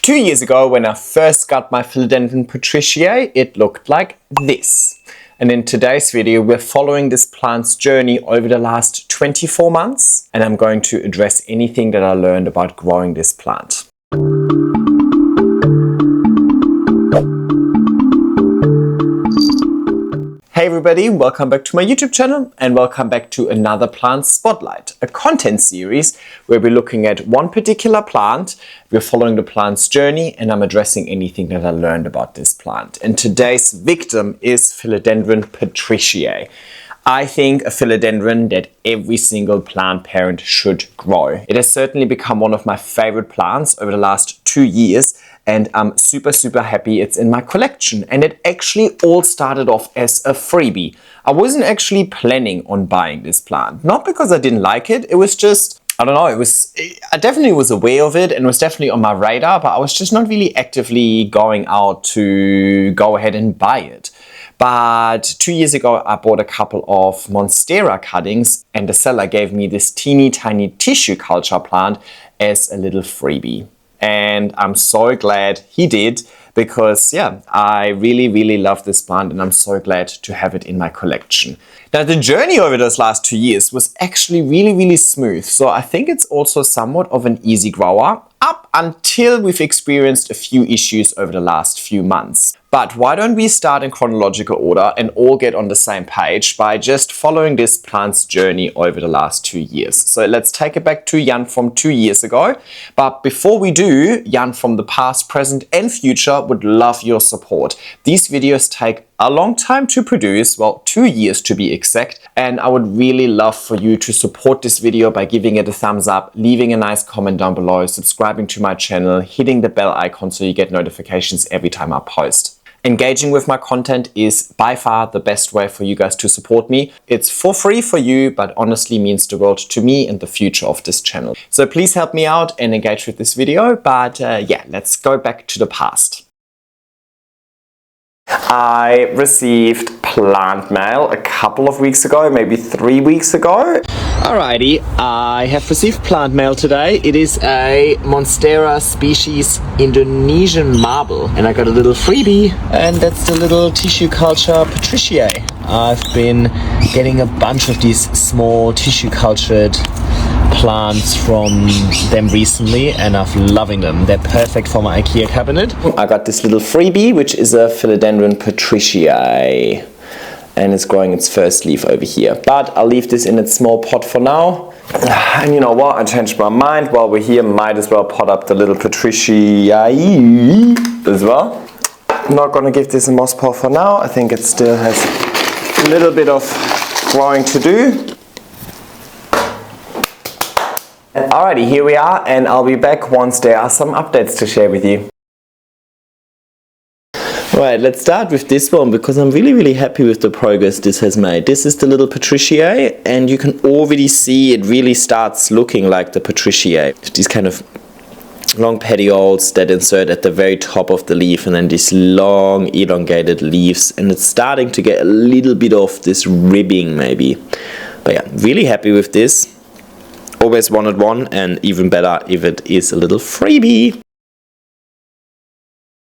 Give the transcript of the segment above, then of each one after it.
2 years ago, when I first got my Philodendron patriciae, it looked like this. And in today's video, we're following this plant's journey over the last 24 months, and I'm going to address anything that I learned about growing this plant. Hey everybody, welcome back to my YouTube channel and welcome back to another plant spotlight, a content series where we're looking at one particular plant, we're following the plant's journey, and I'm addressing anything that I learned about this plant. And today's victim is Philodendron patriciae. I think a philodendron that every single plant parent should grow. It has certainly become one of my favorite plants over the last 2 years, and I'm super happy it's in my collection. And it actually all started off as a freebie. I wasn't actually planning on buying this plant. Not because I didn't like it, it was just, I don't know, I definitely was aware of it and was definitely on my radar, but I was just not really actively going out to go ahead and buy it. But 2 years ago, I bought a couple of Monstera cuttings and the seller gave me this teeny tiny tissue culture plant as a little freebie. And I'm so glad he did because, yeah, I really love this plant and I'm so glad to have it in my collection. Now, the journey over those last 2 years was actually really smooth. So I think it's also somewhat of an easy grower up until we've experienced a few issues over the last few months. But why don't we start in chronological order and all get on the same page by just following this plant's journey over the last 2 years. So let's take it back to Jan from 2 years ago. But before we do, Jan from the past, present and future would love your support. These videos take a long time to produce, well, 2 years to be exact, and I would really love for you to support this video by giving it a thumbs up, leaving a nice comment down below, subscribing to my channel, hitting the bell icon so you get notifications every time I post. Engaging with my content is by far the best way for you guys to support me. It's for free for you, but honestly means the world to me and the future of this channel. So please help me out and engage with this video, but yeah, let's go back to the past. I received plant mail a couple of weeks ago, maybe 3 weeks ago. Alrighty, I have received plant mail today. It is a Monstera species Indonesian marble, and I got a little freebie, and that's the little tissue culture patriciae. I've been getting a bunch of these small tissue cultured plants from them recently, and I'm loving them. They're perfect for my IKEA cabinet. I got this little freebie, which is a Philodendron patriciae, and it's growing its first leaf over here. But I'll leave this in its small pot for now. And you know what? I changed my mind. While we're here, might as well pot up the little patriciae as well. I'm not gonna give this a moss pot for now. I think it still has a little bit of growing to do. Alrighty, here we are, and I'll be back once there are some updates to share with you. Right, let's start with this one because I'm really happy with the progress this has made. This is the little patriciae, and you can already see it really starts looking like the patriciae. These kind of long petioles that insert at the very top of the leaf, and then these long elongated leaves, and it's starting to get a little bit of this ribbing maybe. But yeah, really happy with this. Always wanted one, and even better if it is a little freebie.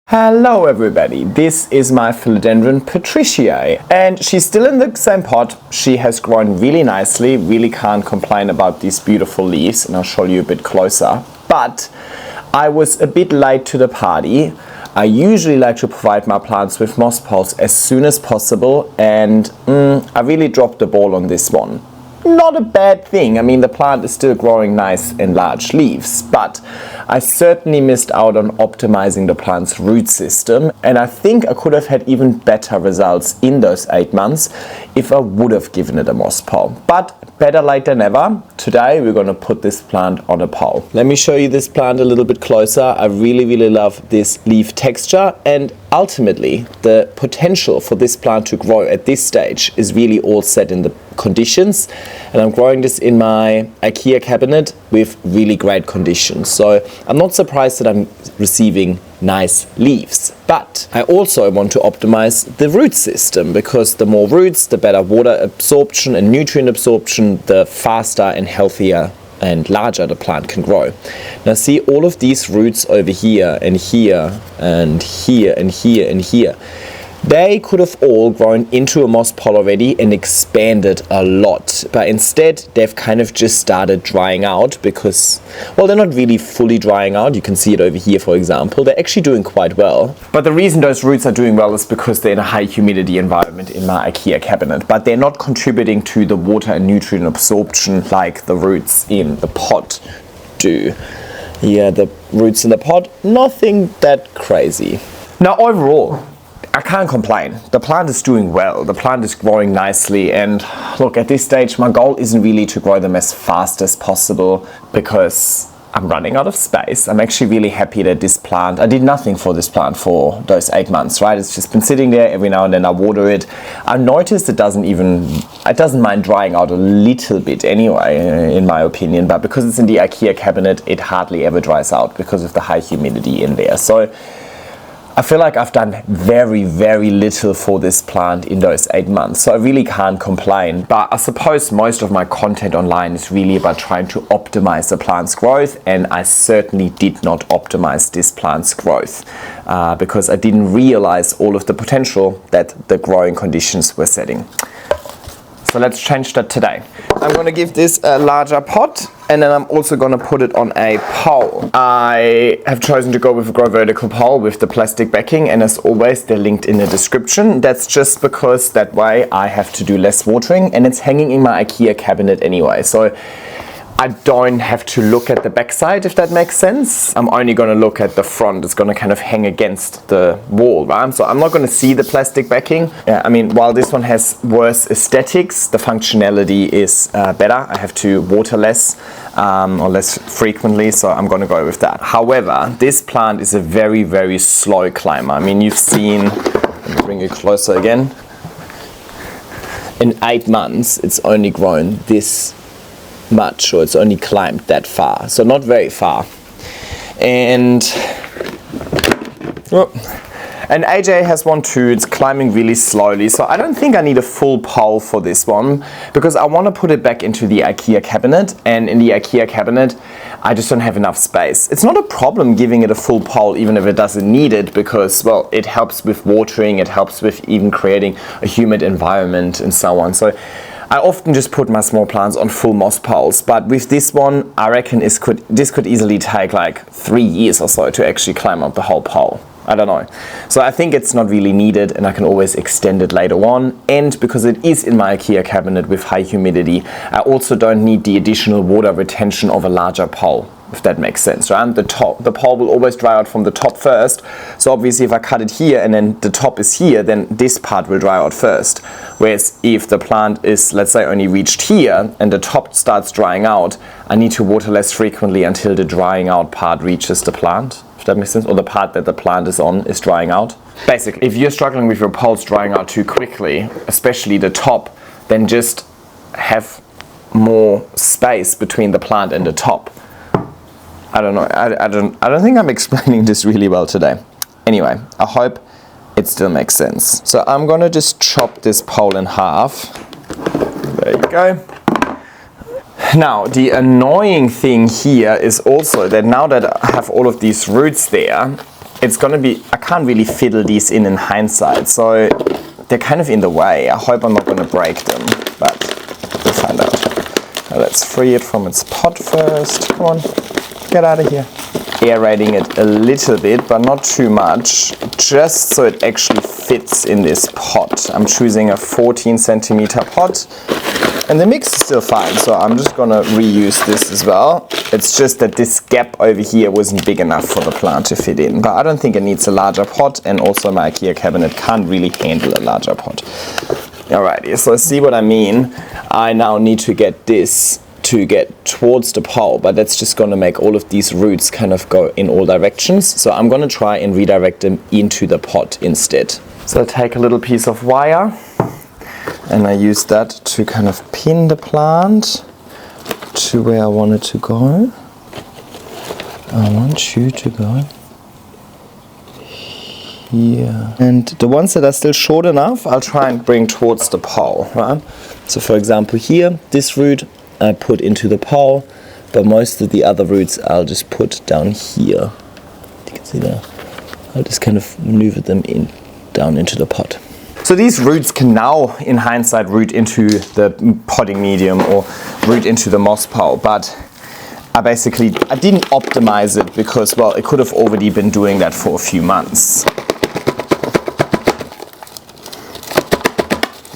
Hello everybody, this is my Philodendron patriciae, and she's still in the same pot. She has grown really nicely, really can't complain about these beautiful leaves, and I'll show you a bit closer. But I was a bit late to the party. I usually like to provide my plants with moss poles as soon as possible, and I really dropped the ball on this one. Not a bad thing. I mean, the plant is still growing nice and large leaves, but I certainly missed out on optimizing the plant's root system, and I think I could have had even better results in those 8 months if I would have given it a moss pole. But better late than never. Today we're going to put this plant on a pole. Let me show you this plant a little bit closer. I really love this leaf texture, and ultimately the potential for this plant to grow at this stage is really all set in the conditions, and I'm growing this in my IKEA cabinet with really great conditions. So I'm not surprised that I'm receiving nice leaves, but I also want to optimize the root system, because the more roots, the better water absorption and nutrient absorption, the faster and healthier and larger the plant can grow. Now see all of these roots over here and here and here and here and here. They could have all grown into a moss pole already and expanded a lot, but instead they've kind of just started drying out because, well, they're not really fully drying out. You can see it over here, for example. They're actually doing quite well. But the reason those roots are doing well is because they're in a high humidity environment in my IKEA cabinet, but they're not contributing to the water and nutrient absorption like the roots in the pot do. Yeah, the roots in the pot, nothing that crazy. Now overall, I can't complain. The plant is doing well. The plant is growing nicely, and look, at this stage my goal isn't really to grow them as fast as possible because I'm running out of space. I'm actually really happy that this plant, I did nothing for this plant for those 8 months, right? It's just been sitting there. Every now and then I water it. I noticed it doesn't mind drying out a little bit anyway, in my opinion, but because it's in the IKEA cabinet, it hardly ever dries out because of the high humidity in there. So I feel like I've done very, very little for this plant in those 8 months, so I really can't complain. But I suppose most of my content online is really about trying to optimize the plant's growth, and I certainly did not optimize this plant's growth because I didn't realize all of the potential that the growing conditions were setting. So let's change that today. I'm going to give this a larger pot, and then I'm also going to put it on a pole. I have chosen to go with a grow vertical pole with the plastic backing, and as always they're linked in the description. That's just because that way I have to do less watering, and it's hanging in my IKEA cabinet anyway. So I don't have to look at the backside, if that makes sense. I'm only going to look at the front. It's going to kind of hang against the wall, right? So I'm not going to see the plastic backing. I mean, while this one has worse aesthetics, the functionality is better. I have to water less or less frequently, so I'm going to go with that. However, this plant is a very, very slow climber. I mean, you've seen, let me bring it closer again. In 8 months, it's only grown this much, or it's only climbed that far, so not very far. And AJ has one too. It's climbing really slowly, so I don't think I need a full pole for this one because I want to put it back into the IKEA cabinet, and in the IKEA cabinet I just don't have enough space. It's not a problem giving it a full pole even if it doesn't need it because, well, it helps with watering, it helps with even creating a humid environment and so on. So I often just put my small plants on full moss poles, but with this one, I reckon this could easily take like 3 years or so to actually climb up the whole pole. I don't know. So I think it's not really needed, and I can always extend it later on. And because it is in my IKEA cabinet with high humidity, I also don't need the additional water retention of a larger pole, if that makes sense, right? The pole will always dry out from the top first. So obviously if I cut it here and then the top is here, then this part will dry out first. Whereas if the plant is, let's say, only reached here and the top starts drying out, I need to water less frequently until the drying out part reaches the plant, if that makes sense, or the part that the plant is on is drying out. Basically, if you're struggling with your poles drying out too quickly, especially the top, then just have more space between the plant and the top. I don't know, I don't think I'm explaining this really well today. Anyway, I hope it still makes sense. So I'm gonna just chop this pole in half. There you go. Now, the annoying thing here is also that now that I have all of these roots there, it's gonna be, I can't really fiddle these in hindsight, so they're kind of in the way. I hope I'm not gonna break them, but we'll find out. Now let's free it from its pot first. Come on. Get out of here. Aerating it a little bit, but not too much, just so it actually fits in this pot. I'm choosing a 14 centimeter pot, and the mix is still fine, so I'm just gonna reuse this as well. It's just that this gap over here wasn't big enough for the plant to fit in, but I don't think it needs a larger pot, and also my IKEA cabinet can't really handle a larger pot. Alrighty, so see what I mean? I now need to get this to get towards the pole, but that's just going to make all of these roots kind of go in all directions. So I'm going to try and redirect them into the pot instead. So I take a little piece of wire and I use that to kind of pin the plant to where I want it to go. I want you to go here. And the ones that are still short enough, I'll try and bring towards the pole, right? So for example here, this root I put into the pole, but most of the other roots I'll just put down here. You can see that. I'll just kind of maneuver them in down into the pot. So these roots can now, in hindsight, root into the potting medium or root into the moss pile, but I didn't optimize it because, well, it could have already been doing that for a few months.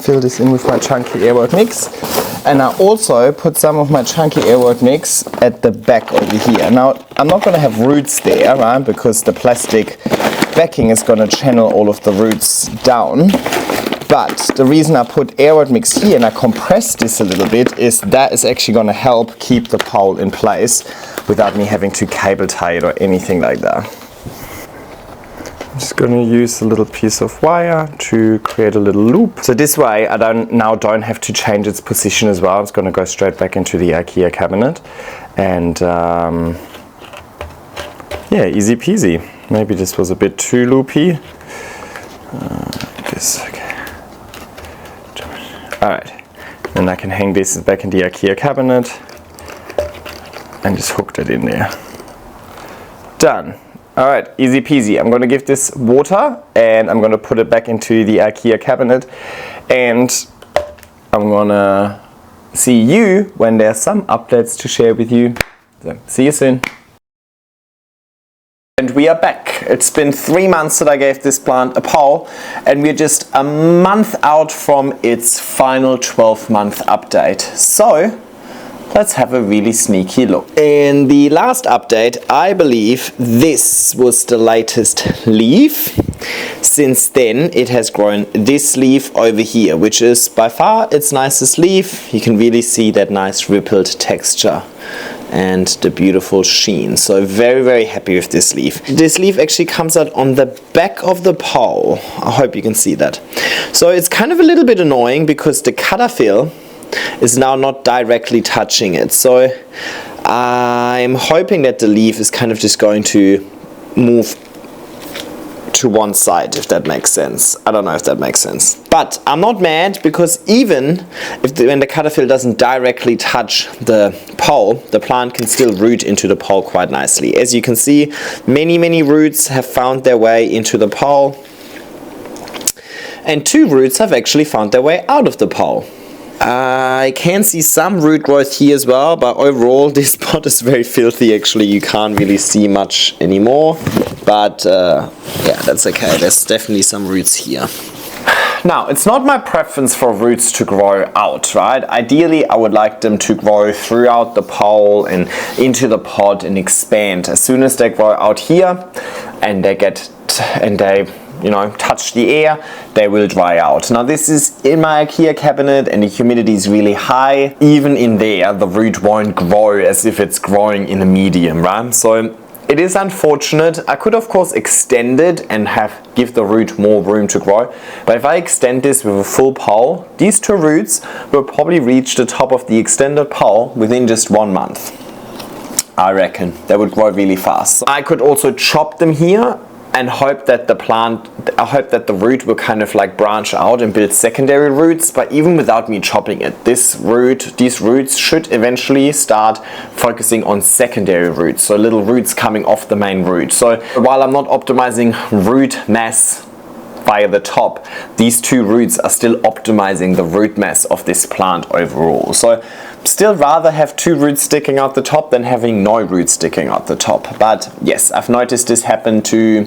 Fill this in with my chunky airwork mix, and I also put some of my chunky airwork mix at the back over here. Now I'm not going to have roots there, right, because the plastic backing is going to channel all of the roots down. But the reason I put airwork mix here and I compressed this a little bit is that is actually going to help keep the pole in place without me having to cable tie it or anything like that. I'm just going to use a little piece of wire to create a little loop. So this way I don't have to change its position as well. It's going to go straight back into the IKEA cabinet. And yeah, easy peasy. Maybe this was a bit too loopy. Okay. Alright, then I can hang this back in the IKEA cabinet and just hook that in there. Done. Alright, easy peasy. I'm going to give this water and I'm going to put it back into the IKEA cabinet, and I'm going to see you when there's some updates to share with you. So, see you soon. And we are back. It's been 3 months that I gave this plant a pole, and we're just a month out from its final 12-month update. So let's have a really sneaky look. In the last update, I believe this was the latest leaf. Since then, it has grown this leaf over here, which is by far its nicest leaf. You can really see that nice rippled texture and the beautiful sheen. So very, very happy with this leaf. This leaf actually comes out on the back of the pole. I hope you can see that. So it's kind of a little bit annoying because the cutter fill is now not directly touching it. So I'm hoping that the leaf is kind of just going to move to one side, if that makes sense. I don't know if that makes sense. But I'm not mad, because even when the cutter fill doesn't directly touch the pole, the plant can still root into the pole quite nicely. As you can see, many roots have found their way into the pole, and 2 roots have actually found their way out of the pole. I can see some root growth here as well, but overall this pot is very filthy. Actually, you can't really see much anymore, but yeah, that's okay. There's definitely some roots here. Now, it's not my preference for roots to grow out, right? Ideally, I would like them to grow throughout the pole and into the pot and expand. As soon as they grow out here and they touch the air, they will dry out. Now this is in my IKEA cabinet and the humidity is really high. Even in there, the root won't grow as if it's growing in a medium, right? So it is unfortunate. I could of course extend it and give the root more room to grow. But if I extend this with a full pole, these 2 roots will probably reach the top of the extended pole within just 1 month. I reckon they would grow really fast. So I could also chop them here and hope that the root will kind of like branch out and build secondary roots. But even without me chopping it, these roots should eventually start focusing on secondary roots, so little roots coming off the main root. So while I'm not optimizing root mass via the top, these 2 roots are still optimizing the root mass of this plant overall. So still rather have 2 roots sticking out the top than having no roots sticking out the top. But yes, I've noticed this happen to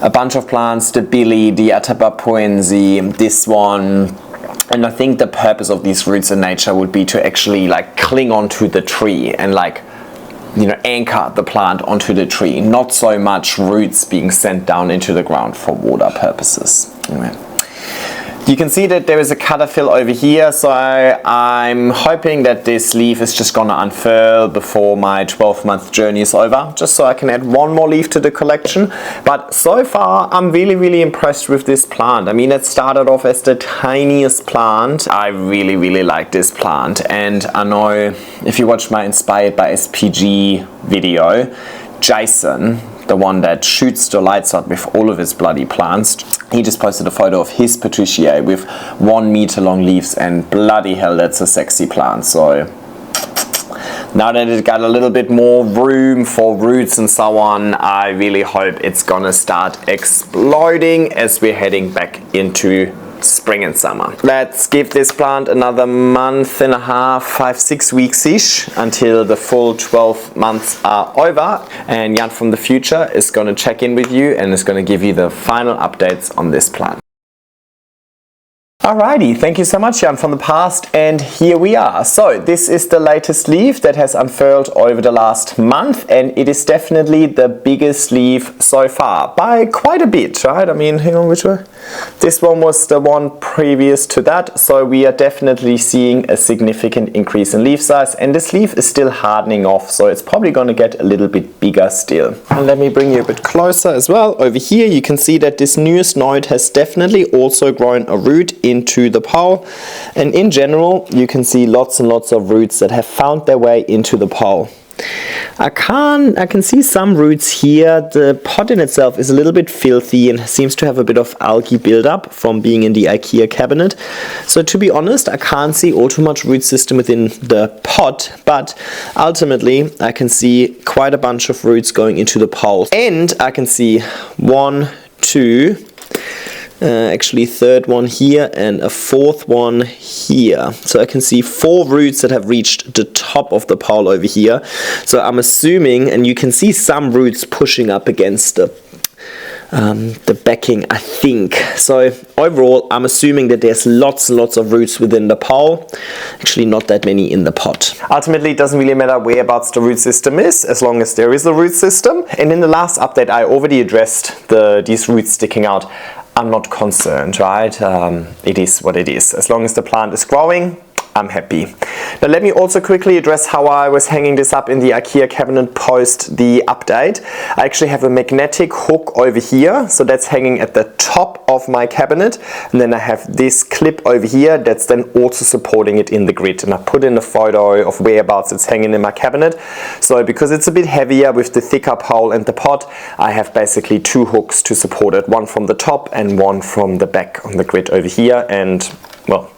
a bunch of plants, the Billy, the Atabapoense, this one. And I think the purpose of these roots in nature would be to actually like cling onto the tree and like, you know, anchor the plant onto the tree, not so much roots being sent down into the ground for water purposes. Anyway. You can see that there is a cutter fill over here, so I'm hoping that this leaf is just gonna unfurl before my 12-month journey is over, just so I can add 1 more leaf to the collection. But so far, I'm really impressed with this plant. I mean, it started off as the tiniest plant. I really like this plant, and I know if you watch my Inspired by SPG video, Jason, the one that shoots the lights out with all of his bloody plants, he just posted a photo of his patriciae with 1 meter long leaves, and bloody hell, that's a sexy plant. So now that it got a little bit more room for roots and so on, I really hope it's gonna start exploding as we're heading back into spring and summer. Let's give this plant another month and a half, 5-6 weeks-ish, until the full 12 months are over, and Jan from the future is going to check in with you and is going to give you the final updates on this plant. Alrighty, thank you so much, Jan from the past, and here we are. So this is the latest leaf that has unfurled over the last month, and it is definitely the biggest leaf so far by quite a bit, right? I mean, hang on, which one? This one was the one previous to that, so we are definitely seeing a significant increase in leaf size, and this leaf is still hardening off, so it's probably going to get a little bit bigger still. And let me bring you a bit closer as well. Over here you can see that this newest node has definitely also grown a root into the pole, and in general you can see lots and lots of roots that have found their way into the pole. I can see some roots here. The pot in itself is a little bit filthy and seems to have a bit of algae buildup from being in the IKEA cabinet. So to be honest, I can't see all too much root system within the pot, but ultimately I can see quite a bunch of roots going into the pole. And I can see 1, 2, actually third one here and a fourth one here. So I can see 4 roots that have reached the top of the pole over here. So I'm assuming, and you can see some roots pushing up against the backing, I think. So overall, I'm assuming that there's lots and lots of roots within the pole. Actually, not that many in the pot. Ultimately, it doesn't really matter whereabouts the root system is, as long as there is a root system. And in the last update, I already addressed these roots sticking out. I'm not concerned, right? It is what it is. As long as the plant is growing, I'm happy. Now let me also quickly address how I was hanging this up in the IKEA cabinet post the update. I actually have a magnetic hook over here, so that's hanging at the top of my cabinet, and then I have this clip over here that's then also supporting it in the grid, and I put in a photo of whereabouts it's hanging in my cabinet. So because it's a bit heavier with the thicker pole and the pot, I have basically 2 hooks to support it, one from the top and one from the back on the grid over here, and well,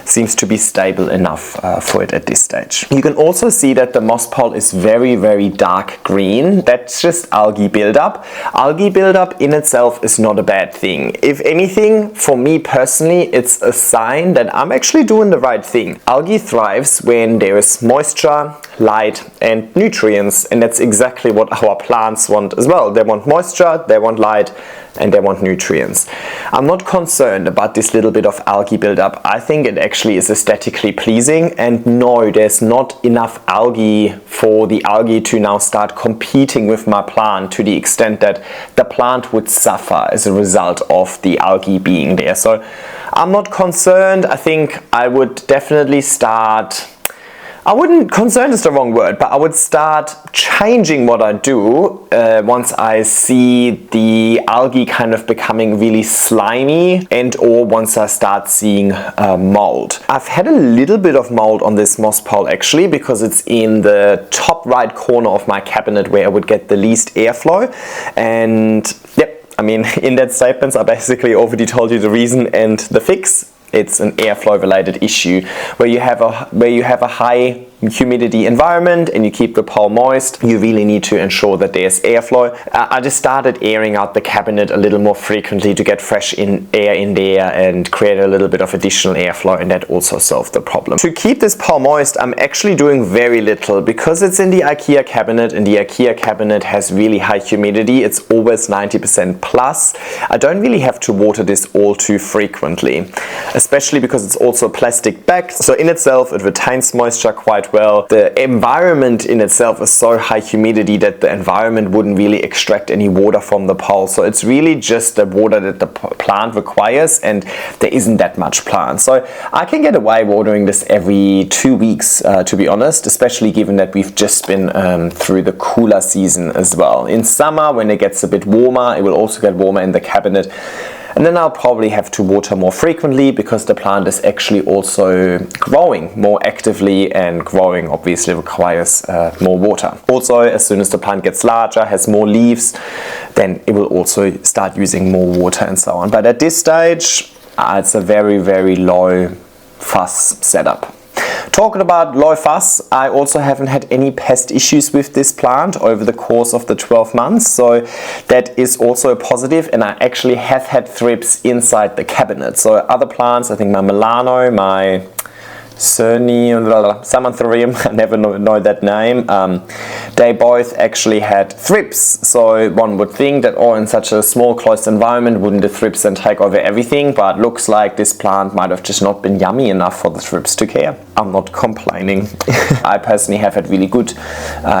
seems to be stable enough for it at this stage. You can also see that the moss pole is very, very dark green. That's just algae buildup. Algae buildup in itself is not a bad thing. If anything, for me personally, it's a sign that I'm actually doing the right thing. Algae thrives when there is moisture, light and nutrients, and that's exactly what our plants want as well. They want moisture, they want light, and they want nutrients. I'm not concerned about this little bit of algae buildup. I think it actually is aesthetically pleasing, and no, there's not enough algae for the algae to now start competing with my plant to the extent that the plant would suffer as a result of the algae being there. So I'm not concerned. I think I would definitely start, concerned is the wrong word, but I would start changing what I do once I see the algae kind of becoming really slimy, and or once I start seeing mold. I've had a little bit of mold on this moss pole actually, because it's in the top right corner of my cabinet where I would get the least airflow, and yep, I mean, in that statement I basically already told you the reason and the fix. It's an airflow related issue where you have a high humidity environment and you keep the pole moist. You really need to ensure that there's airflow. I just started airing out the cabinet a little more frequently to get fresh air in there and create a little bit of additional airflow, and that also solved the problem. To keep this pole moist, I'm actually doing very little because it's in the IKEA cabinet, and the IKEA cabinet has really high humidity. It's always 90% plus. I don't really have to water this all too frequently, especially because it's also plastic backed, so in itself it retains moisture quite well. The environment in itself is so high humidity that the environment wouldn't really extract any water from the pole, so it's really just the water that the plant requires, and there isn't that much plant. So I can get away watering this every 2 weeks, to be honest, especially given that we've just been through the cooler season as well. In summer, when it gets a bit warmer, it will also get warmer in the cabinet. And then I'll probably have to water more frequently because the plant is actually also growing more actively, and growing obviously requires more water. Also, as soon as the plant gets larger, has more leaves, then it will also start using more water and so on. But at this stage, it's a very, very low fuss setup. Talking about low fuss, I also haven't had any pest issues with this plant over the course of the 12 months, so that is also a positive, and I actually have had thrips inside the cabinet. So other plants, I think my Milano, my Samantharium, I never know that name, they both actually had thrips. So one would think that, oh, in such a small closed environment, wouldn't the thrips then take over everything? But looks like this plant might have just not been yummy enough for the thrips to care. I'm not complaining. I personally have had really good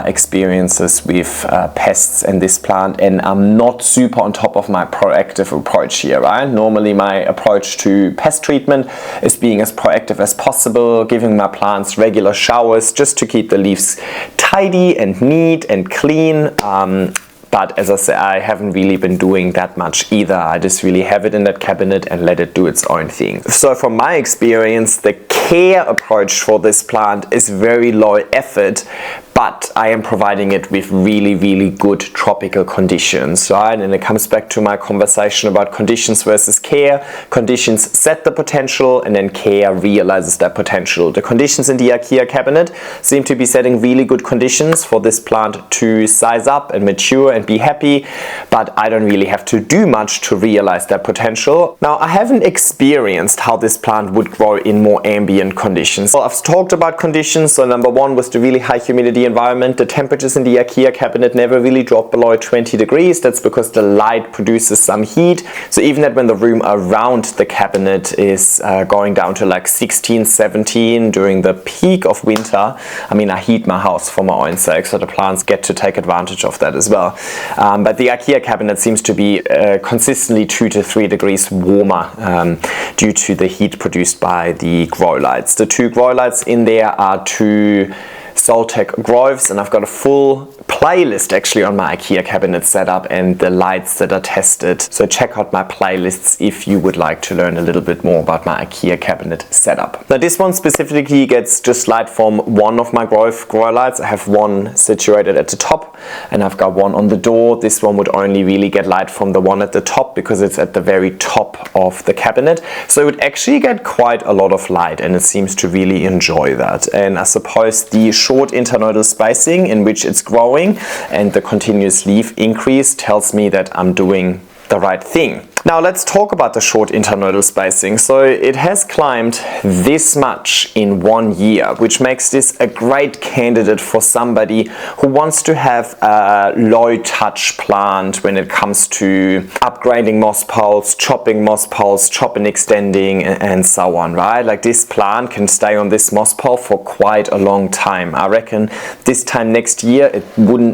experiences with pests in this plant, and I'm not super on top of my proactive approach here, right? Normally my approach to pest treatment is being as proactive as possible, giving my plants regular showers just to keep the leaves tidy and neat and clean. But as I say, I haven't really been doing that much either. I just really have it in that cabinet and let it do its own thing. So from my experience, the care approach for this plant is very low effort, but I am providing it with really, really good tropical conditions, right? And it comes back to my conversation about conditions versus care. Conditions set the potential, and then care realizes that potential. The conditions in the IKEA cabinet seem to be setting really good conditions for this plant to size up and mature and be happy, but I don't really have to do much to realize that potential. Now, I haven't experienced how this plant would grow in more ambient conditions. Well, I've talked about conditions. So number one was the really high humidity environment. The temperatures in the IKEA cabinet never really drop below 20 degrees. That's because the light produces some heat. So even that when the room around the cabinet is going down to like 16, 17 during the peak of winter, I mean, I heat my house for my own sake, so the plants get to take advantage of that as well. But the IKEA cabinet seems to be consistently 2 to 3 degrees warmer due to the heat produced by the grow lights. The two grow lights in there are two Soltec Groves, and I've got a full playlist actually on my IKEA cabinet setup and the lights that are tested. So check out my playlists if you would like to learn a little bit more about my IKEA cabinet setup. Now this one specifically gets just light from one of my grow lights. I have one situated at the top and I've got one on the door. This one would only really get light from the one at the top because it's at the very top of the cabinet. So it would actually get quite a lot of light, and it seems to really enjoy that. And I suppose the short internodal spacing in which it's growing and the continuous leaf increase tells me that I'm doing the right thing. Now let's talk about the short internodal spacing. So it has climbed this much in 1 year, which makes this a great candidate for somebody who wants to have a low touch plant when it comes to upgrading moss poles, chopping and extending, and so on, right? Like this plant can stay on this moss pole for quite a long time. I reckon this time next year it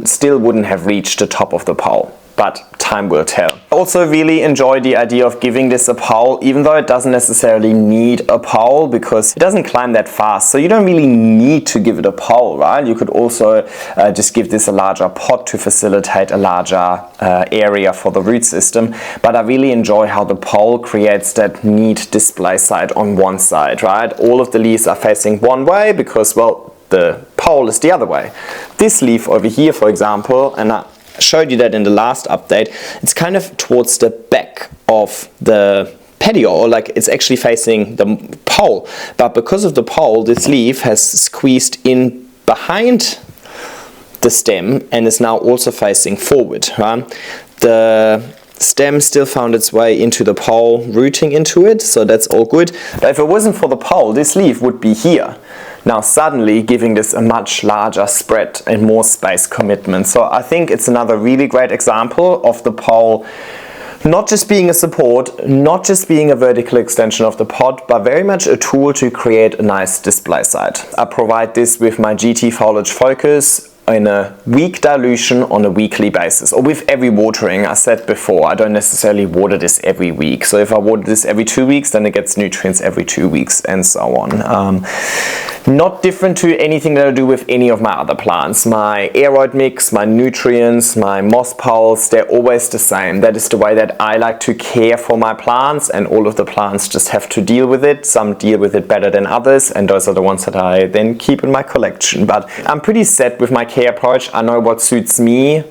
still wouldn't have reached the top of the pole, but time will tell. I also really enjoy the idea of giving this a pole, even though it doesn't necessarily need a pole because it doesn't climb that fast. So you don't really need to give it a pole, right? You could also just give this a larger pot to facilitate a larger area for the root system. But I really enjoy how the pole creates that neat display side on one side, right? All of the leaves are facing one way because, well, the pole is the other way. This leaf over here, for example, and I showed you that in the last update, it's kind of towards the back of the patio, or like it's actually facing the pole, but because of the pole this leaf has squeezed in behind the stem and is now also facing forward, right? The stem still found its way into the pole, rooting into it, so that's all good. But if it wasn't for the pole, this leaf would be here. Now suddenly giving this a much larger spread and more space commitment. So I think it's another really great example of the pole not just being a support, not just being a vertical extension of the pot, but very much a tool to create a nice display site. I provide this with my GT Foliage Focus in a week dilution on a weekly basis, or with every watering. I said before, I don't necessarily water this every week. So if I water this every 2 weeks, then it gets nutrients every 2 weeks, and so on. Not different to anything that I do with any of my other plants. My aeroid mix, my nutrients, my moss poles, they're always the same. That is the way that I like to care for my plants, and all of the plants just have to deal with it. Some deal with it better than others, and those are the ones that I then keep in my collection. But I'm pretty set with my care approach. I know what suits me,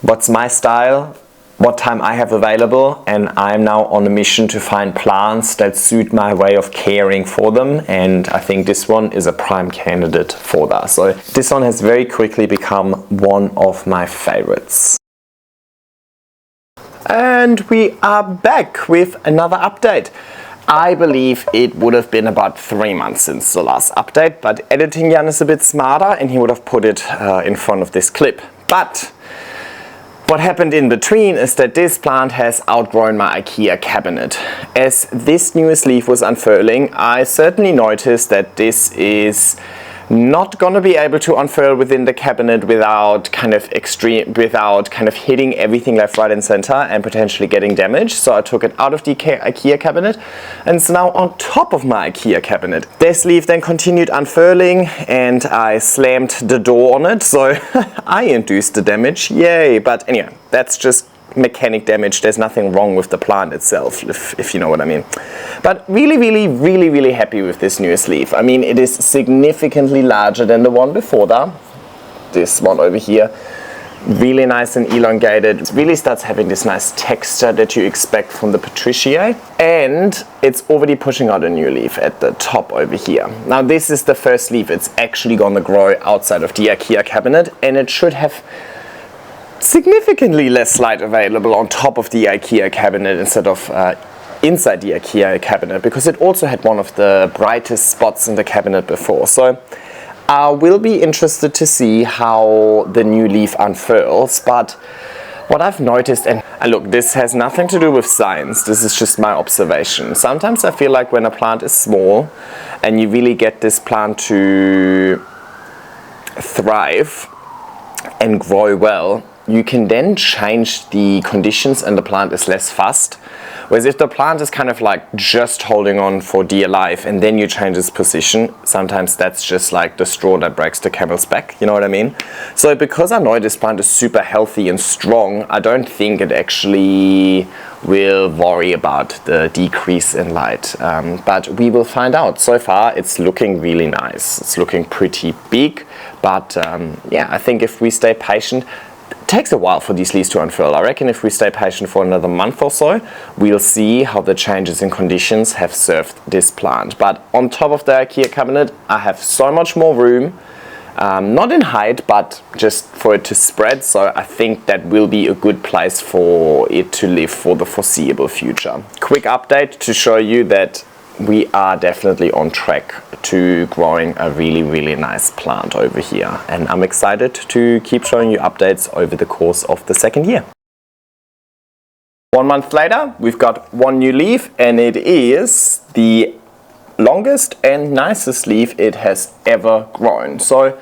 what's my style, what time I have available, and I'm now on a mission to find plants that suit my way of caring for them, and I think this one is a prime candidate for that. So this one has very quickly become one of my favorites. And we are back with another update. I believe it would have been about 3 months since the last update, but editing Jan is a bit smarter and he would have put it in front of this clip. But what happened in between is that this plant has outgrown my IKEA cabinet. As this newest leaf was unfurling, I certainly noticed that this is not going to be able to unfurl within the cabinet without kind of hitting everything left, right and center and potentially getting damaged. So I took it out of the IKEA cabinet and it's now on top of my IKEA cabinet. This leaf then continued unfurling and I slammed the door on it, so I induced the damage, yay. But anyway, that's just mechanic damage. There's nothing wrong with the plant itself, if you know what I mean. But really happy with this newest leaf. I mean, it is significantly larger than the one before that. This one over here, really nice and elongated. It really starts having this nice texture that you expect from the patriciae, and it's already pushing out a new leaf at the top over here. Now this is the first leaf it's actually gonna grow outside of the IKEA cabinet, and it should have significantly less light available on top of the IKEA cabinet instead of inside the IKEA cabinet, because it also had one of the brightest spots in the cabinet before. So I will be interested to see how the new leaf unfurls. But what I've noticed, and look, this has nothing to do with science, this is just my observation. Sometimes I feel like when a plant is small and you really get this plant to thrive and grow well, you can then change the conditions and the plant is less fussed. Whereas if the plant is kind of like just holding on for dear life and then you change its position, sometimes that's just like the straw that breaks the camel's back, you know what I mean? So because I know this plant is super healthy and strong, I don't think it actually will worry about the decrease in light. But we will find out. So far it's looking really nice. It's looking pretty big, but yeah, I think if we stay patient, it takes a while for these leaves to unfurl. I reckon if we stay patient for another month or so, we'll see how the changes in conditions have served this plant. But on top of the IKEA cabinet, I have so much more room, not in height, but just for it to spread. So I think that will be a good place for it to live for the foreseeable future. Quick update to show you that we are definitely on track to growing a really nice plant over here, and I'm excited to keep showing you updates over the course of the second year. 1 month later, we've got one new leaf, and it is the longest and nicest leaf it has ever grown. So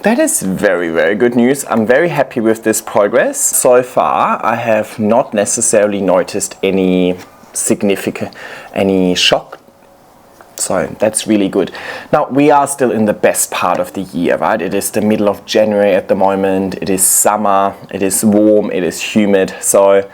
that is very good news. I'm very happy with this progress. So far I have not necessarily noticed any shock. So that's really good. Now we are still in the best part of the year, right? It is the middle of January at the moment. It is summer, it is warm, it is humid. So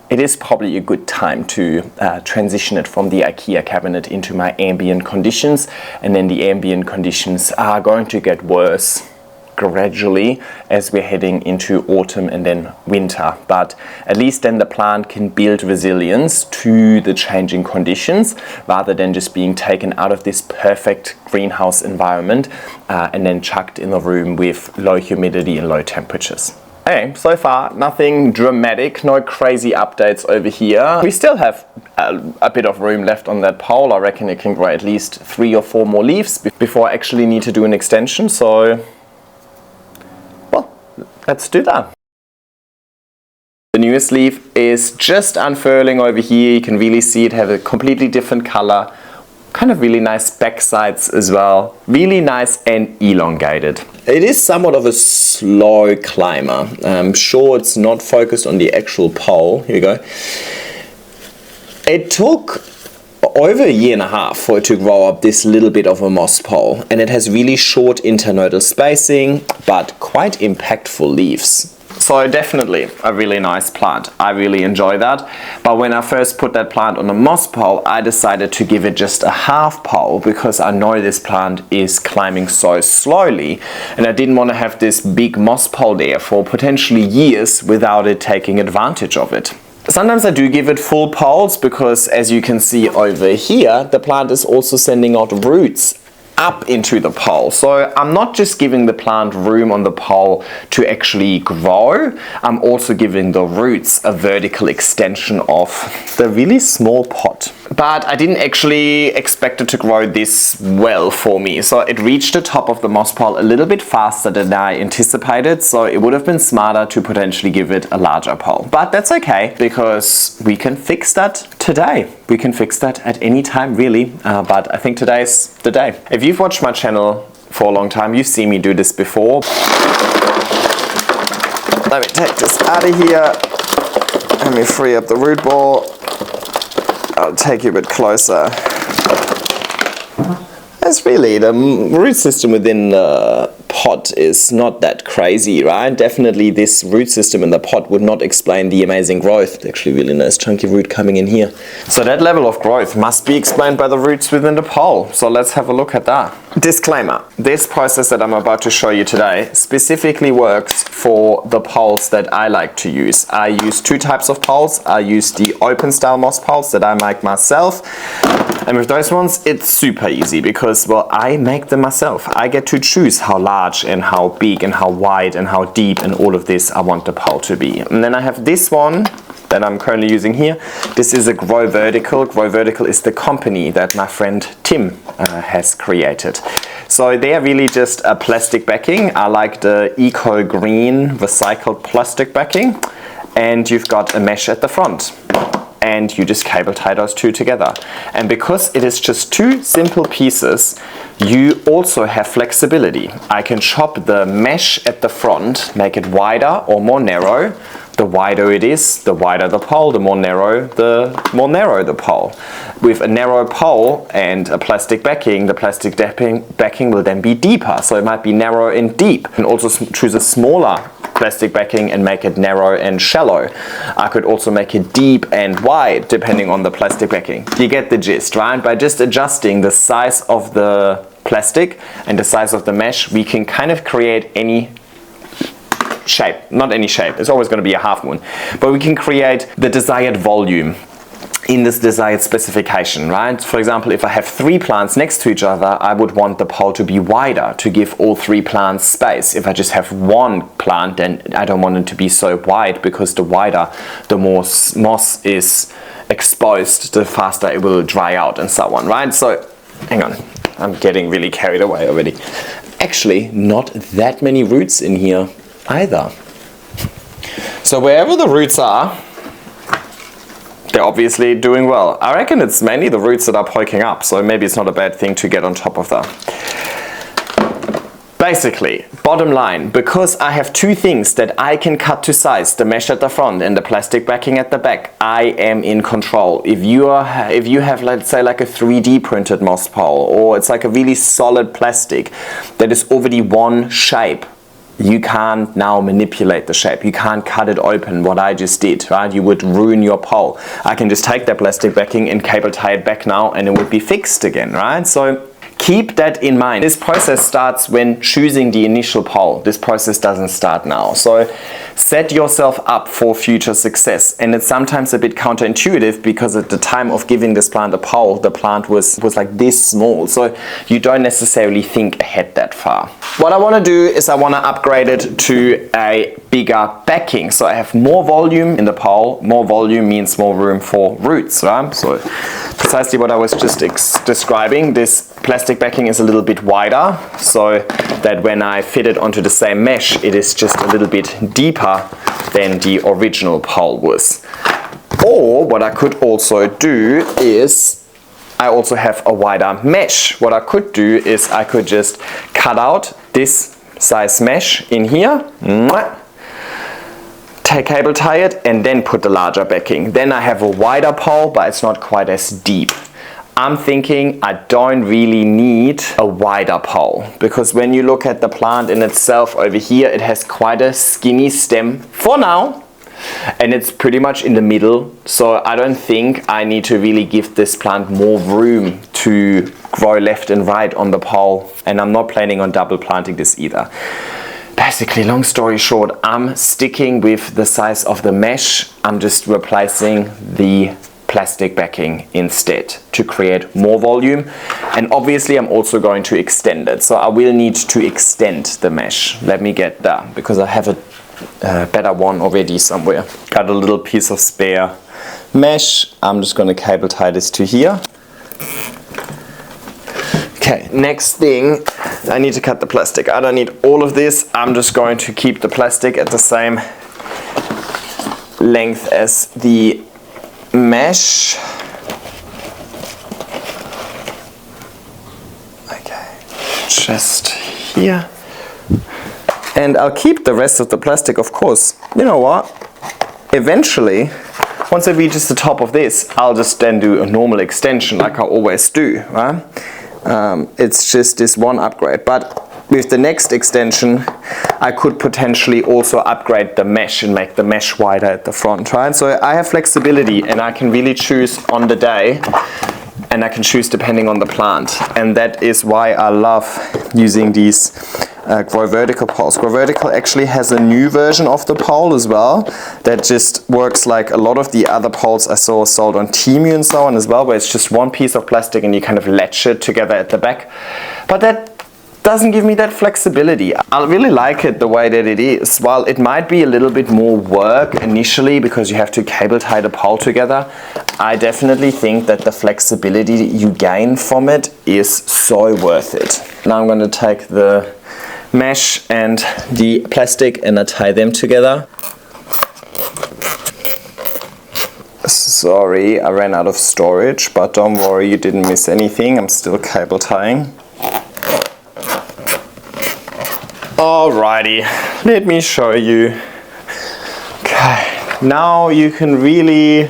it is probably a good time to transition it from the IKEA cabinet into my ambient conditions. And then the ambient conditions are going to get worse gradually as we're heading into autumn and then winter, but at least then the plant can build resilience to the changing conditions rather than just being taken out of this perfect greenhouse environment and then chucked in a room with low humidity and low temperatures. Okay, so far nothing dramatic, no crazy updates over here. We still have a bit of room left on that pole. I reckon it can grow at least 3 or 4 more leaves before I actually need to do an extension, so let's do that. The newest leaf is just unfurling over here. You can really see it have a completely different color. Kind of really nice back sides as well. Really nice and elongated. It is somewhat of a slow climber. I'm sure it's not focused on the actual pole. Here we go. It took over 1.5 years for it to grow up this little bit of a moss pole, and it has really short internodal spacing but quite impactful leaves. So definitely a really nice plant. I really enjoy that. But when I first put that plant on a moss pole, I decided to give it just a half pole because I know this plant is climbing so slowly and I didn't want to have this big moss pole there for potentially years without it taking advantage of it. Sometimes I do give it full poles because, as you can see over here, the plant is also sending out roots up into the pole. So I'm not just giving the plant room on the pole to actually grow, I'm also giving the roots a vertical extension of the really small pot. But I didn't actually expect it to grow this well for me. So it reached the top of the moss pole a little bit faster than I anticipated. So it would have been smarter to potentially give it a larger pole. But that's okay because we can fix that today. We can fix that at any time really. But I think today's the day. If you've watched my channel for a long time, you've seen me do this before. Let me take this out of here. Let me free up the root ball. I'll take you a bit closer. It's really, the root system within the pot is not that crazy, right? Definitely this root system in the pot would not explain the amazing growth. Actually really nice chunky root coming in here. So that level of growth must be explained by the roots within the pole. So let's have a look at that. Disclaimer, this process that I'm about to show you today specifically works for the poles that I like to use. I use two types of poles. I use the open style moss poles that I make myself. And with those ones, it's super easy because, well, I make them myself. I get to choose how large and how big and how wide and how deep and all of this I want the pole to be. And then I have this one that I'm currently using here. This is a Grow Vertical. Grow Vertical is the company that my friend Tim has created. So they are really just a plastic backing. I like the eco green recycled plastic backing. And you've got a mesh at the front. And you just cable tie those two together. And because it is just two simple pieces, you also have flexibility. I can chop the mesh at the front, make it wider or more narrow. The wider it is, the wider the pole, the more narrow the pole. With a narrow pole and a plastic backing, the plastic backing will then be deeper. So it might be narrow and deep. You can also choose a smaller plastic backing and make it narrow and shallow. I could also make it deep and wide depending on the plastic backing. You get the gist, right? By just adjusting the size of the plastic and the size of the mesh, we can kind of create any shape. Not any shape, it's always going to be a half moon, but we can create the desired volume in this desired specification, right? For example, if I have three plants next to each other, I would want the pole to be wider to give all three plants space. If I just have one plant, then I don't want it to be so wide because the wider, the more moss is exposed, the faster it will dry out and so on, right? So, hang on, I'm getting really carried away already. Actually, not that many roots in here either. So wherever the roots are, they're obviously doing well. I reckon it's mainly the roots that are poking up, so maybe it's not a bad thing to get on top of that. Basically, bottom line, because I have two things that I can cut to size, the mesh at the front and the plastic backing at the back, I am in control. If you have, let's say, like a 3D printed moss pole, or it's like a really solid plastic that is already one shape, you can't now manipulate the shape. You can't cut it open, what I just did, right? You would ruin your pole. I can just take that plastic backing and cable tie it back now and it would be fixed again, right? So keep that in mind. This process starts when choosing the initial pole. This process doesn't start now. So set yourself up for future success. And it's sometimes a bit counterintuitive because at the time of giving this plant a pole, the plant was like this small. So you don't necessarily think ahead that far. What I want to do is I want to upgrade it to a bigger backing. So I have more volume in the pole. More volume means more room for roots, right? So precisely what I was just describing. This plastic backing is a little bit wider so that when I fit it onto the same mesh, it is just a little bit deeper than the original pole was. Or what I could also do is I also have a wider mesh. What I could do is I could just cut out this size mesh in here, cable tie it and then put the larger backing. Then I have a wider pole, but it's not quite as deep. I'm thinking I don't really need a wider pole, because when you look at the plant in itself over here, it has quite a skinny stem for now, and it's pretty much in the middle, so I don't think I need to really give this plant more room to grow left and right on the pole, and I'm not planning on double planting this either. Basically, long story short, I'm sticking with the size of the mesh. I'm just replacing the plastic backing instead to create more volume, and obviously I'm also going to extend it, so I will need to extend the mesh. Let me get that, because I have a better one already somewhere. Got a little piece of spare mesh. I'm just going to cable tie this to here. Okay, next thing, I need to cut the plastic. I don't need all of this. I'm just going to keep the plastic at the same length as the mesh. Okay, just here. And I'll keep the rest of the plastic, of course. You know what? Eventually, once it reaches the top of this, I'll just then do a normal extension like I always do, right? It's just this one upgrade, but with the next extension I could potentially also upgrade the mesh and make the mesh wider at the front, right? So I have flexibility, and I can really choose on the day, and I can choose depending on the plant, and that is why I love using these Grow Vertical poles. Grow Vertical actually has a new version of the pole as well that just works like a lot of the other poles I saw sold on Temu and so on as well, where it's just one piece of plastic and you kind of latch it together at the back. But that doesn't give me that flexibility. I really like it the way that it is. While it might be a little bit more work initially because you have to cable tie the pole together, I definitely think that the flexibility you gain from it is so worth it. Now I'm going to take the mesh and the plastic and I tie them together. Sorry, I ran out of storage, but don't worry, you didn't miss anything. I'm still cable tying. Alrighty, let me show you. Okay, now you can really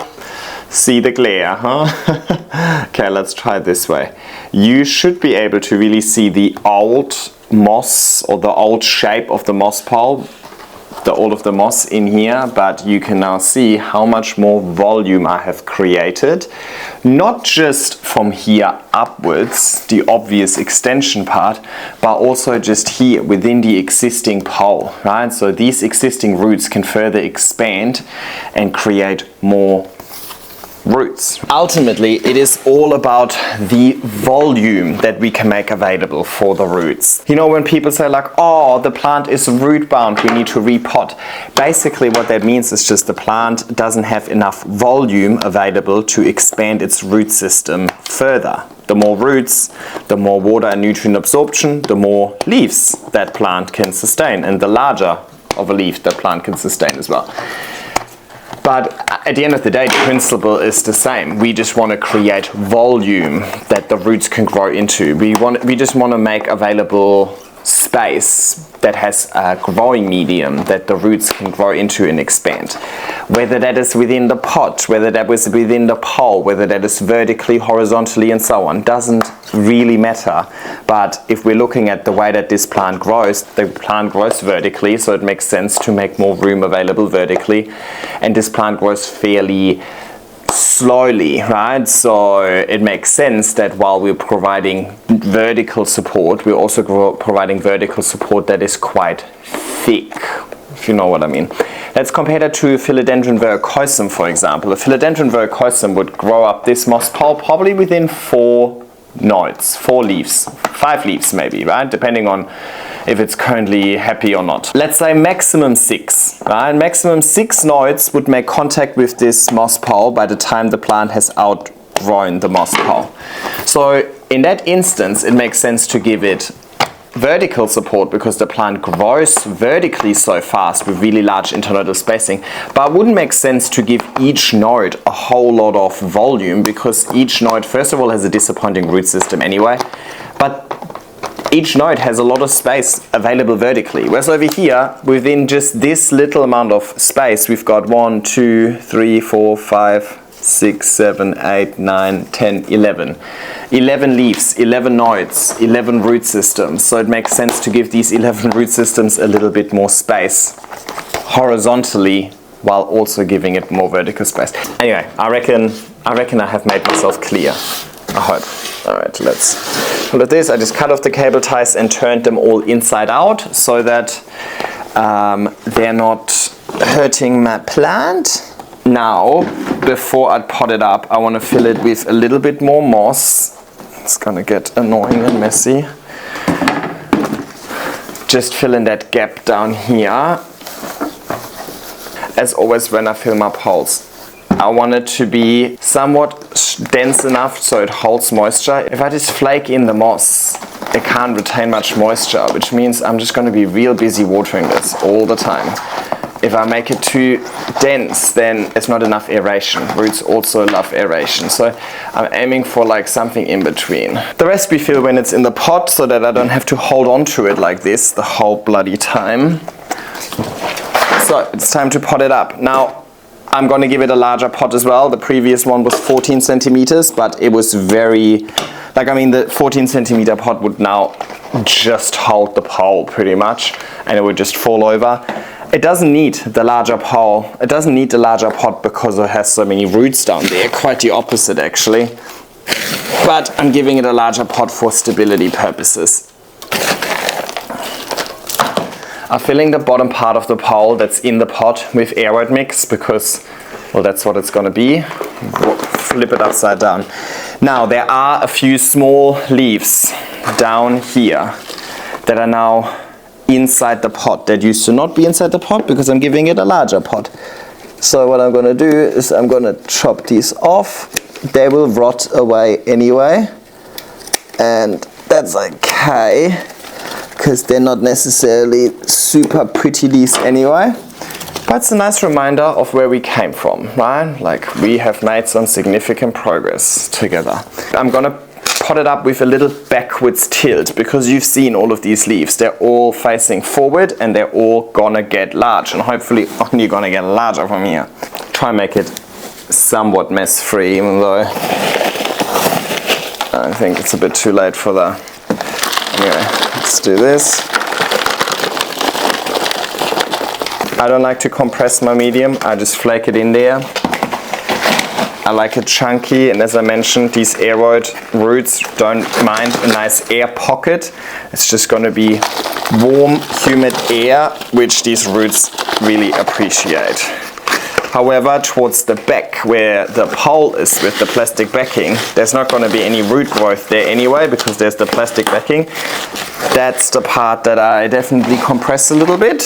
see the glare, huh? Okay, let's try it this way. You should be able to really see the old moss or the old shape of the moss pole, all of the moss in here, but you can now see how much more volume I have created, not just from here upwards, the obvious extension part, but also just here within the existing pole, right? So these existing roots can further expand and create more roots. Ultimately, it is all about the volume that we can make available for the roots. You know, when people say like, oh, the plant is root bound, we need to repot. Basically what that means is just the plant doesn't have enough volume available to expand its root system further. The more roots, the more water and nutrient absorption, the more leaves that plant can sustain, and the larger of a leaf that plant can sustain as well. But at the end of the day, the principle is the same. We just want to create volume that the roots can grow into. We just want to make available space that has a growing medium that the roots can grow into and expand. Whether that is within the pot, whether that was within the pole, whether that is vertically, horizontally and so on, doesn't really matter. But if we're looking at the way that this plant grows, the plant grows vertically, so it makes sense to make more room available vertically. And this plant grows fairly slowly, right? So it makes sense that while we're providing vertical support, we're also providing vertical support that is quite thick, if you know what I mean. Let's compare that to Philodendron verrucosum, for example. A Philodendron verrucosum would grow up this moss pole probably within 4 nodes, 4 leaves, 5 leaves maybe, right? Depending on if it's currently happy or not. Let's say maximum 6, right? Maximum 6 nodes would make contact with this moss pole by the time the plant has outgrown the moss pole. So in that instance, it makes sense to give it vertical support because the plant grows vertically so fast with really large internodal spacing, but it wouldn't make sense to give each node a whole lot of volume because each node first of all has a disappointing root system anyway, but each node has a lot of space available vertically. Whereas over here, within just this little amount of space, we've got 1, 2, 3, 4, 5, 6, 7, 8, 9, 10, 11. 11 leaves, 11 nodes, 11 root systems. So it makes sense to give these 11 root systems a little bit more space horizontally while also giving it more vertical space. Anyway, I reckon I have made myself clear. I hope. All right, let's look at this. I just cut off the cable ties and turned them all inside out so that they're not hurting my plant. Now, before I pot it up, I want to fill it with a little bit more moss. It's gonna get annoying and messy. Just fill in that gap down here. As always when I fill my poles, I want it to be somewhat dense enough so it holds moisture. If I just flake in the moss, it can't retain much moisture, which means I'm just going to be real busy watering this all the time. If I make it too dense, then it's not enough aeration. Roots also love aeration, so I'm aiming for like something in between. The rest we fill when it's in the pot so that I don't have to hold on to it like this the whole bloody time. So it's time to pot it up. Now I'm going to give it a larger pot as well. The previous one was 14 centimeters, but it was very, the 14 centimeter pot would now just hold the pole pretty much, and it would just fall over. It doesn't need the larger pole. It doesn't need the larger pot because it has so many roots down there. Quite the opposite actually. But I'm giving it a larger pot for stability purposes. I'm filling the bottom part of the pole that's in the pot with aeroid mix because, well, that's what it's going to be. Flip it upside down. Now there are a few small leaves down here that are now inside the pot that used to not be inside the pot because I'm giving it a larger pot. So what I'm going to do is I'm going to chop these off. They will rot away anyway, and that's okay because they're not necessarily super pretty leaves anyway. But it's a nice reminder of where we came from, right? Like, we have made some significant progress together. I'm going to pot it up with a little backwards tilt because you've seen all of these leaves. They're all facing forward and they're all gonna get large, and hopefully only gonna get larger from here. Try and make it somewhat mess free, even though I think it's a bit too late for that. Anyway, let's do this. I don't like to compress my medium, I just flake it in there. I like it chunky, and as I mentioned, these aeroid roots don't mind a nice air pocket. It's just going to be warm, humid air, which these roots really appreciate. However, towards the back where the pole is with the plastic backing, there's not going to be any root growth there anyway because there's the plastic backing. That's the part that I definitely compress a little bit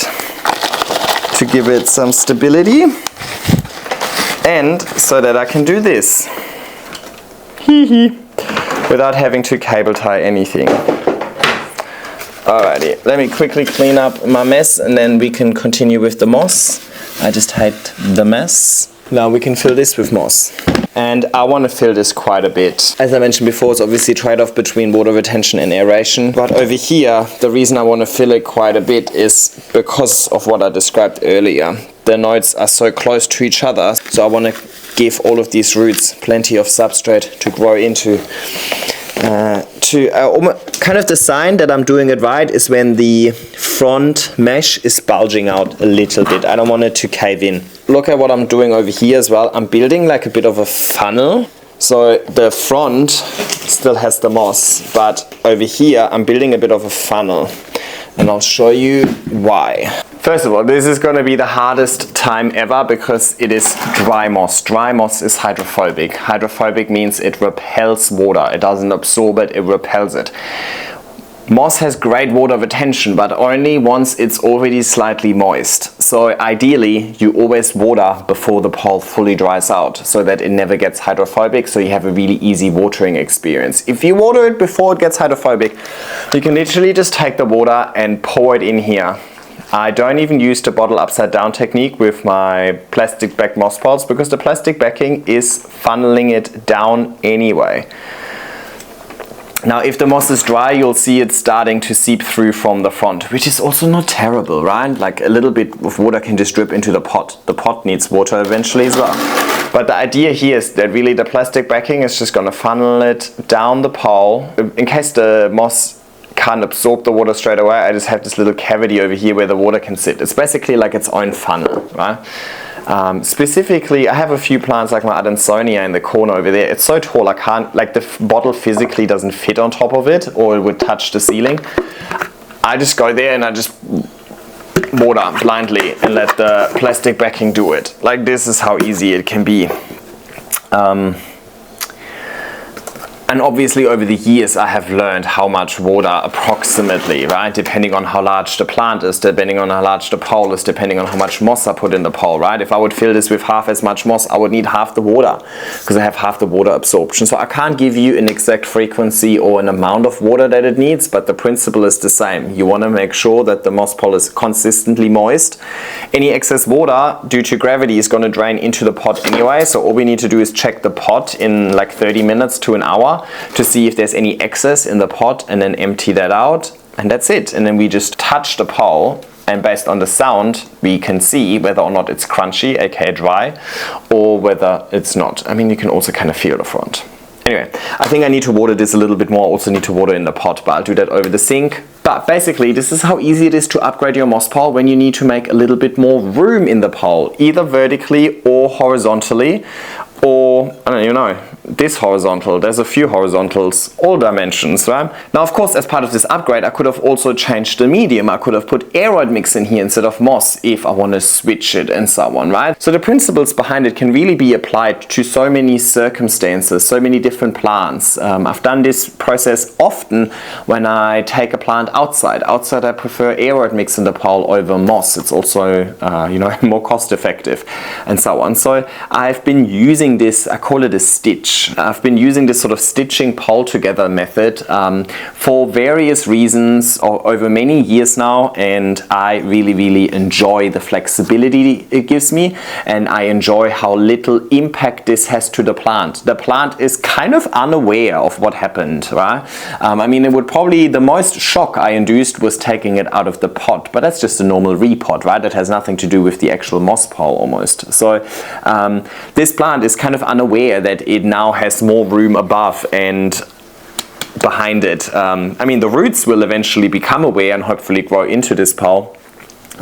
to give it some stability. And so that I can do this without having to cable tie anything. Alrighty, let me quickly clean up my mess and then we can continue with the moss. I just hate the mess. Now we can fill this with moss. And I want to fill this quite a bit. As I mentioned before, it's obviously a trade-off between water retention and aeration. But over here, the reason I want to fill it quite a bit is because of what I described earlier. The nodes are so close to each other, so I want to give all of these roots plenty of substrate to grow into. Kind of the sign that I'm doing it right is when the front mesh is bulging out a little bit. I don't want it to cave in. Look at what I'm doing over here as well. I'm building like a bit of a funnel. So the front still has the moss, but over here I'm building a bit of a funnel. And I'll show you why. First of all, this is going to be the hardest time ever because it is dry moss. Dry moss is hydrophobic. Hydrophobic means it repels water. It doesn't absorb it, it repels it. Moss has great water retention, but only once it's already slightly moist. So ideally, you always water before the pole fully dries out so that it never gets hydrophobic, so you have a really easy watering experience. If you water it before it gets hydrophobic, you can literally just take the water and pour it in here. I don't even use the bottle upside down technique with my plastic back moss poles because the plastic backing is funneling it down anyway. Now, if the moss is dry, you'll see it starting to seep through from the front, which is also not terrible, right? Like a little bit of water can just drip into the pot. The pot needs water eventually as well. But the idea here is that really the plastic backing is just gonna funnel it down the pole. In case the moss can't absorb the water straight away, I just have this little cavity over here where the water can sit. It's basically like its own funnel, right? Specifically, I have a few plants like my Adansonia in the corner over there. It's so tall, I can't, like the bottle physically doesn't fit on top of it, or it would touch the ceiling. I just go there and I just water blindly and let the plastic backing do it. Like, this is how easy it can be. And obviously over the years I have learned how much water approximately, right? Depending on how large the plant is, depending on how large the pole is, depending on how much moss I put in the pole, right? If I would fill this with half as much moss, I would need half the water because I have half the water absorption. So I can't give you an exact frequency or an amount of water that it needs, but the principle is the same. You want to make sure that the moss pole is consistently moist. Any excess water due to gravity is going to drain into the pot anyway. So all we need to do is check the pot in like 30 minutes to an hour to see if there's any excess in the pot and then empty that out, and that's it. And then we just touch the pole, and based on the sound we can see whether or not it's crunchy, aka dry, or whether it's not. I mean, you can also kind of feel the front. Anyway, I think I need to water this a little bit more. I also need to water in the pot, but I'll do that over the sink. But basically, this is how easy it is to upgrade your moss pole when you need to make a little bit more room in the pole, either vertically or horizontally, or, I don't even know, this horizontal. There's a few horizontals, all dimensions, right? Now, of course, as part of this upgrade, I could have also changed the medium. I could have put aeroid mix in here instead of moss if I want to switch it and so on, right? So the principles behind it can really be applied to so many circumstances, so many different plants. I've done this process often when I take a plant outside. Outside, I prefer aeroid mix in the pole over moss. It's also, you know, more cost effective and so on. So I've been using this, I call it a stitch. I've been using this sort of stitching pole together method for various reasons over many years now, and I really enjoy the flexibility it gives me, and I enjoy how little impact this has to the plant. The plant is kind of unaware of what happened, right? I mean, it would probably, the most shock I induced was taking it out of the pot, but that's just a normal repot, right? That has nothing to do with the actual moss pole almost. So this plant is kind of unaware that it now has more room above and behind it. I mean, the roots will eventually become aware and hopefully grow into this pole.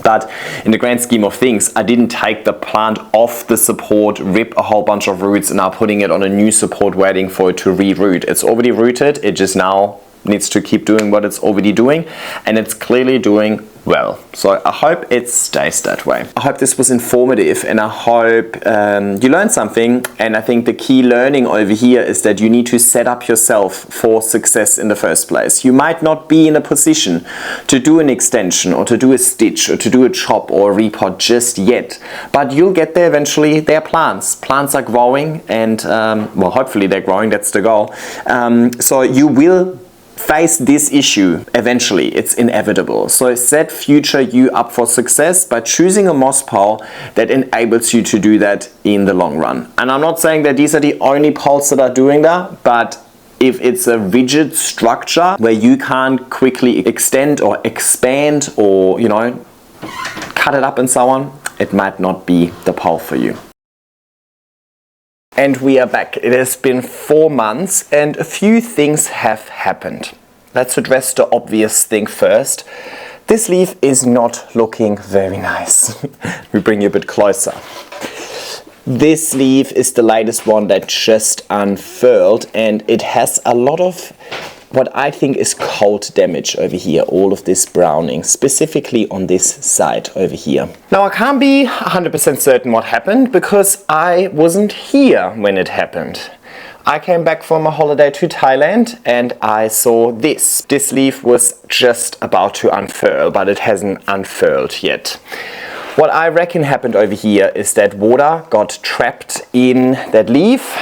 But in the grand scheme of things, I didn't take the plant off the support, rip a whole bunch of roots, and now putting it on a new support waiting for it to re-root. It's already rooted, it just now needs to keep doing what it's already doing, and it's clearly doing well. So I hope it stays that way. I hope this was informative, and I hope you learned something. And I think the key learning over here is that you need to set up yourself for success in the first place. You might not be in a position to do an extension or to do a stitch or to do a chop or a repot just yet, but you'll get there eventually. They're plants. Plants are growing, and well, hopefully they're growing, that's the goal. So you will face this issue eventually. It's inevitable. So set future you up for success by choosing a moss pole that enables you to do that in the long run. And I'm not saying that these are the only poles that are doing that, but if it's a rigid structure where you can't quickly extend or expand or, you know, cut it up and so on, it might not be the pole for you. And we are back. It has been 4 months and a few things have happened. Let's address the obvious thing first. This leaf is not looking very nice. We bring you a bit closer. This leaf is the latest one that just unfurled, and it has a lot of what I think is cold damage over here, all of this browning, specifically on this side over here. Now, I can't be 100% certain what happened because I wasn't here when it happened. I came back from a holiday to Thailand and I saw this. This leaf was just about to unfurl, but it hasn't unfurled yet. What I reckon happened over here is that water got trapped in that leaf,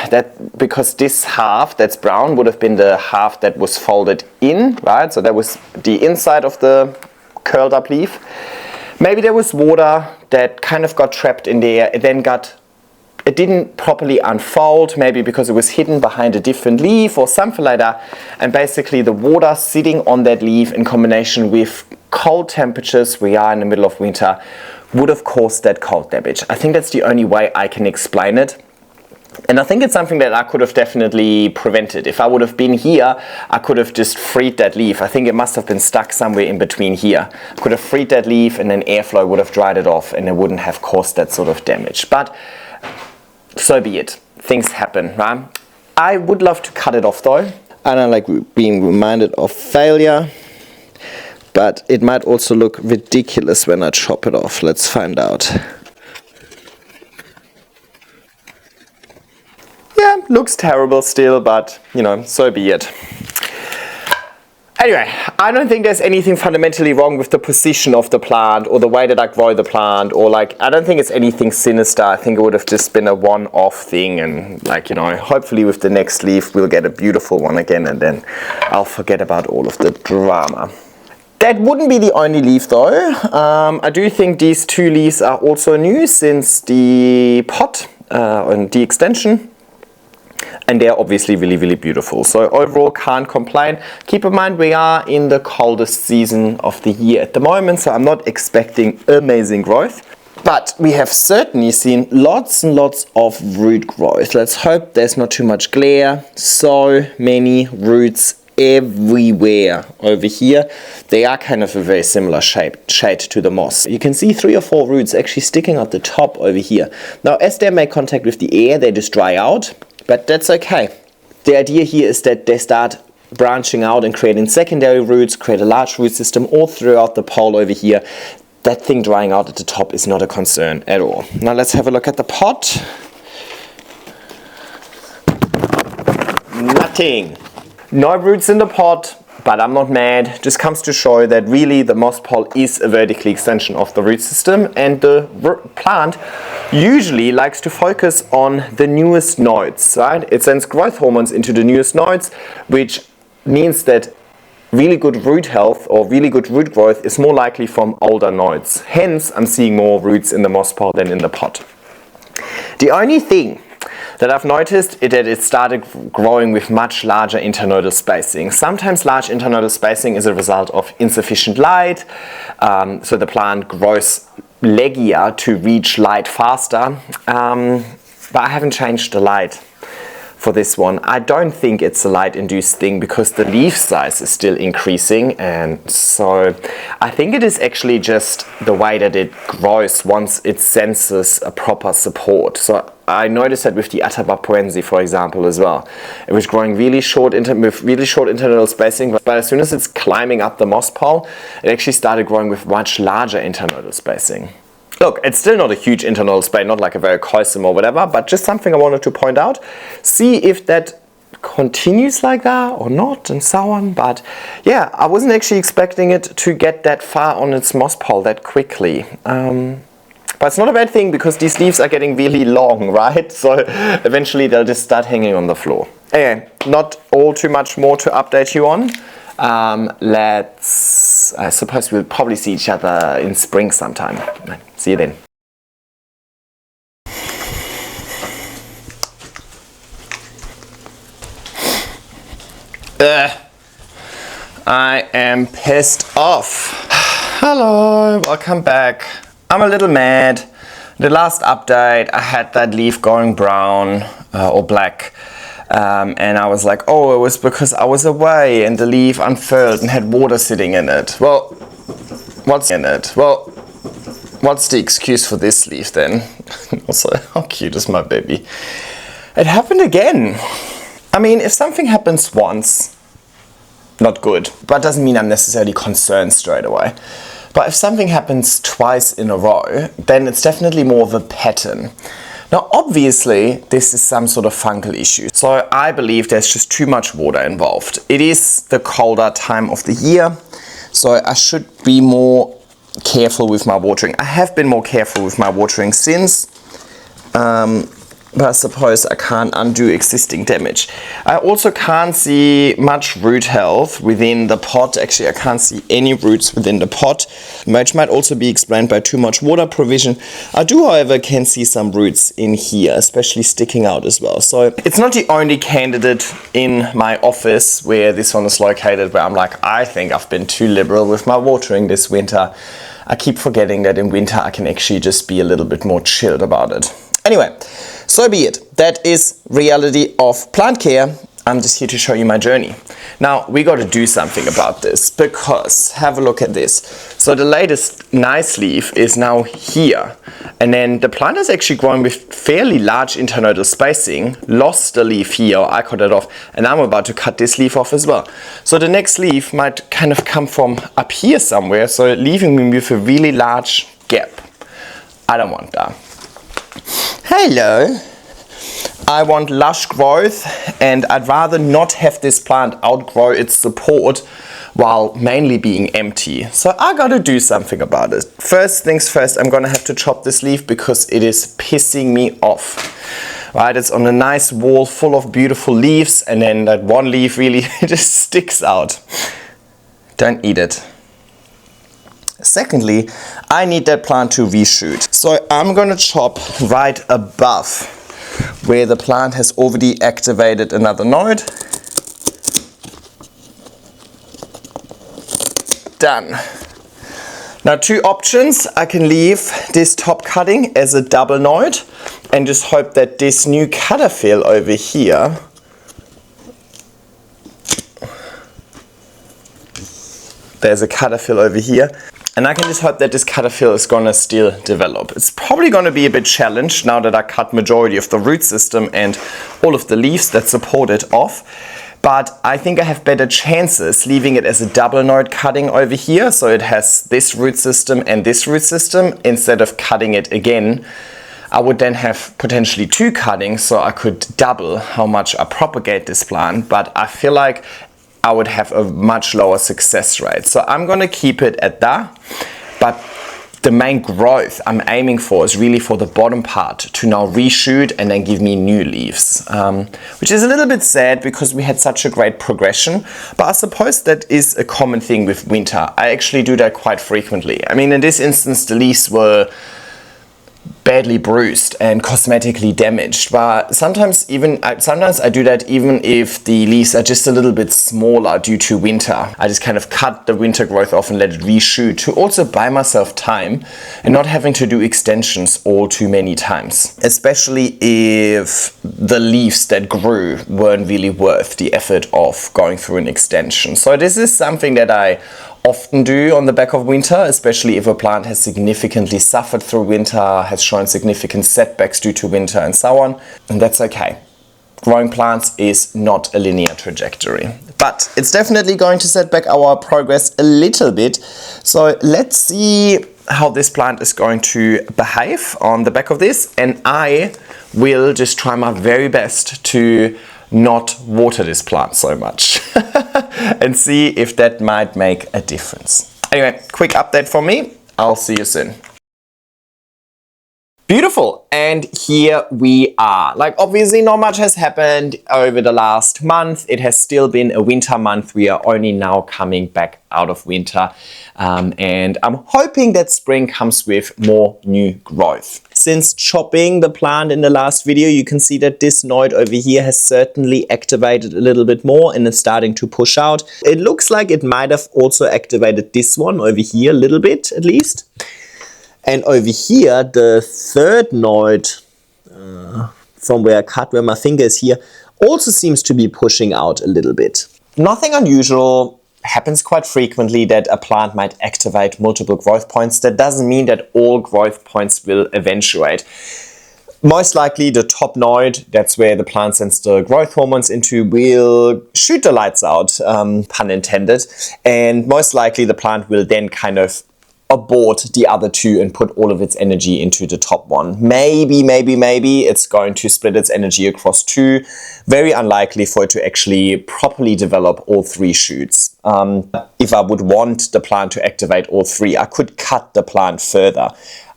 because this half that's brown would have been the half that was folded in, right? So that was the inside of the curled up leaf. Maybe there was water that kind of got trapped in there. It then got it didn't properly unfold, maybe because it was hidden behind a different leaf or something like that. And basically the water sitting on that leaf in combination with cold temperatures, we are in the middle of winter, would have caused that cold damage. I think that's the only way I can explain it. And I think it's something that I could have definitely prevented. If I would have been here, I could have just freed that leaf. I think it must have been stuck somewhere in between here. I could have freed that leaf and then airflow would have dried it off and it wouldn't have caused that sort of damage. But so be it. Things happen, right? I would love to cut it off though. I don't like being reminded of failure, but it might also look ridiculous when I chop it off. Let's find out. Yeah, looks terrible still, but you know, so be it. Anyway, I don't think there's anything fundamentally wrong with the position of the plant or the way that I grow the plant, or like, I don't think it's anything sinister. I think it would have just been a one-off thing, and like, you know, hopefully with the next leaf we'll get a beautiful one again and then I'll forget about all of the drama. That wouldn't be the only leaf though. I do think these two leaves are also new since the pot and the extension. And they're obviously really, really beautiful. So overall, can't complain. Keep in mind, we are in the coldest season of the year at the moment, so I'm not expecting amazing growth. But we have certainly seen lots and lots of root growth. Let's hope there's not too much glare. So many roots everywhere over here. They are kind of a very similar shade to the moss. You can see 3 or 4 roots actually sticking at the top over here. Now, as they make contact with the air, they just dry out. But that's okay. The idea here is that they start branching out and creating secondary roots, create a large root system all throughout the pole over here. That thing drying out at the top is not a concern at all. Now let's have a look at the pot. Nothing. No roots in the pot. But I'm not mad. Just comes to show that really the moss pole is a vertical extension of the root system, and the plant usually likes to focus on the newest nodes, right? It sends growth hormones into the newest nodes, which means that really good root health or really good root growth is more likely from older nodes. Hence, I'm seeing more roots in the moss pole than in the pot. The only thing that I've noticed is that it started growing with much larger internodal spacing. Sometimes large internodal spacing is a result of insufficient light, so the plant grows leggier to reach light faster, but I haven't changed the light for this one. I don't think it's a light-induced thing because the leaf size is still increasing, and so I think it is actually just the way that it grows once it senses a proper support. So I noticed that with the Atabapoense, for example, as well. It was growing really short with really short internodal spacing, but as soon as it's climbing up the moss pole, it actually started growing with much larger internodal spacing. Look, it's still not a huge internal space, not like a very coisum or whatever, but just something I wanted to point out. See if that continues like that or not, and so on. But yeah, I wasn't actually expecting it to get that far on its moss pole that quickly. But it's not a bad thing because these leaves are getting really long, right? So eventually they'll just start hanging on the floor. Anyway, not all too much more to update you on. I suppose we'll probably see each other in spring sometime. See you then. I am pissed off. Hello, welcome back. I'm a little mad. The last update, I had that leaf going brown or black. And I was like, oh, it was because I was away and the leaf unfurled and had water sitting in it. Well, what's in it? Well, what's the excuse for this leaf then? Also, how cute is my baby? It happened again. I mean, if something happens once, not good, but doesn't mean I'm necessarily concerned straight away. But if something happens twice in a row, then it's definitely more of a pattern. Now, obviously, this is some sort of fungal issue. So I believe there's just too much water involved. It is the colder time of the year, so I should be more careful with my watering. I have been more careful with my watering since but I suppose I can't undo existing damage. I also can't see much root health within the pot. Actually, I can't see any roots within the pot, which might also be explained by too much water provision. I do, however, can see some roots in here, especially sticking out as well. So it's not the only candidate in my office where this one is located, where I'm like, I think I've been too liberal with my watering this winter. I keep forgetting that in winter I can actually just be a little bit more chilled about it. Anyway, so be it. That is reality of plant care. I'm just here to show you my journey. Now, we got to do something about this, because have a look at this. So the latest nice leaf is now here. And then the plant is actually growing with fairly large internodal spacing. Lost the leaf here, or I cut it off. And I'm about to cut this leaf off as well. So the next leaf might kind of come from up here somewhere. So leaving me with a really large gap. I don't want that. Hello. I want lush growth, and I'd rather not have this plant outgrow its support while mainly being empty. So I gotta do something about it. First things first, I'm gonna have to chop this leaf because it is pissing me off. Right, it's on a nice wall full of beautiful leaves, and then that one leaf really just sticks out. Don't eat it. Secondly, I need that plant to reshoot. So I'm gonna chop right above where the plant has already activated another node. Done. Now, two options. I can leave this top cutting as a double node and just hope that this new cutter fill over here there's a cutter fill over here. And I can just hope that this cutter fill is gonna still develop. It's probably gonna be a bit challenged now that I cut majority of the root system and all of the leaves that support it off. But I think I have better chances leaving it as a double node cutting over here. So it has this root system and this root system instead of cutting it again. I would then have potentially two cuttings, so I could double how much I propagate this plant. But I feel like I would have a much lower success rate. So I'm gonna keep it at that, but the main growth I'm aiming for is really for the bottom part to now reshoot and then give me new leaves, which is a little bit sad because we had such a great progression, but I suppose that is a common thing with winter. I actually do that quite frequently. I mean, in this instance, the leaves were badly bruised and cosmetically damaged, but sometimes I do that even if the leaves are just a little bit smaller due to winter. I just kind of cut the winter growth off and let it reshoot to also buy myself time and not having to do extensions all too many times, especially if the leaves that grew weren't really worth the effort of going through an extension. So this is something that I often do on the back of winter, especially if a plant has significantly suffered through winter, has shown significant setbacks due to winter and so on, and that's okay. Growing plants is not a linear trajectory, but it's definitely going to set back our progress a little bit. So let's see how this plant is going to behave on the back of this, and I will just try my very best to not water this plant so much and see if that might make a difference. Anyway, quick update from me. I'll see you soon. Beautiful, and here we are. Like, obviously not much has happened over the last month. It has still been a winter month. We are only now coming back out of winter, and I'm hoping that spring comes with more new growth. Since chopping the plant in the last video, you can see that this node over here has certainly activated a little bit more and is starting to push out. It looks like it might have also activated this one over here a little bit at least. And over here, the third node from where I cut, where my finger is here, also seems to be pushing out a little bit. Nothing unusual. Happens quite frequently that a plant might activate multiple growth points. That doesn't mean that all growth points will eventuate. Most likely the top node, that's where the plant sends the growth hormones into, will shoot the lights out, pun intended. And most likely the plant will then kind of abort the other two and put all of its energy into the top one. Maybe it's going to split its energy across two. Very unlikely for it to actually properly develop all three shoots. If I would want the plant to activate all three, I could cut the plant further.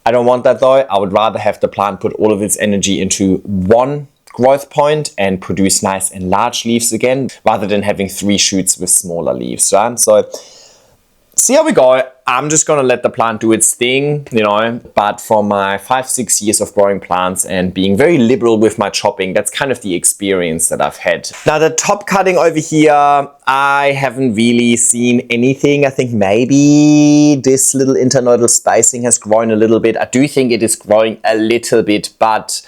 I don't want that though. I would rather have the plant put all of its energy into one growth point and produce nice and large leaves again, rather than having 3 shoots with smaller leaves, right? So see how we go. I'm just gonna let the plant do its thing, you know, but from my 5-6 years of growing plants and being very liberal with my chopping, that's kind of the experience that I've had. Now the top cutting over here, I haven't really seen anything. I think maybe this little internodal spacing has grown a little bit. I do think it is growing a little bit, but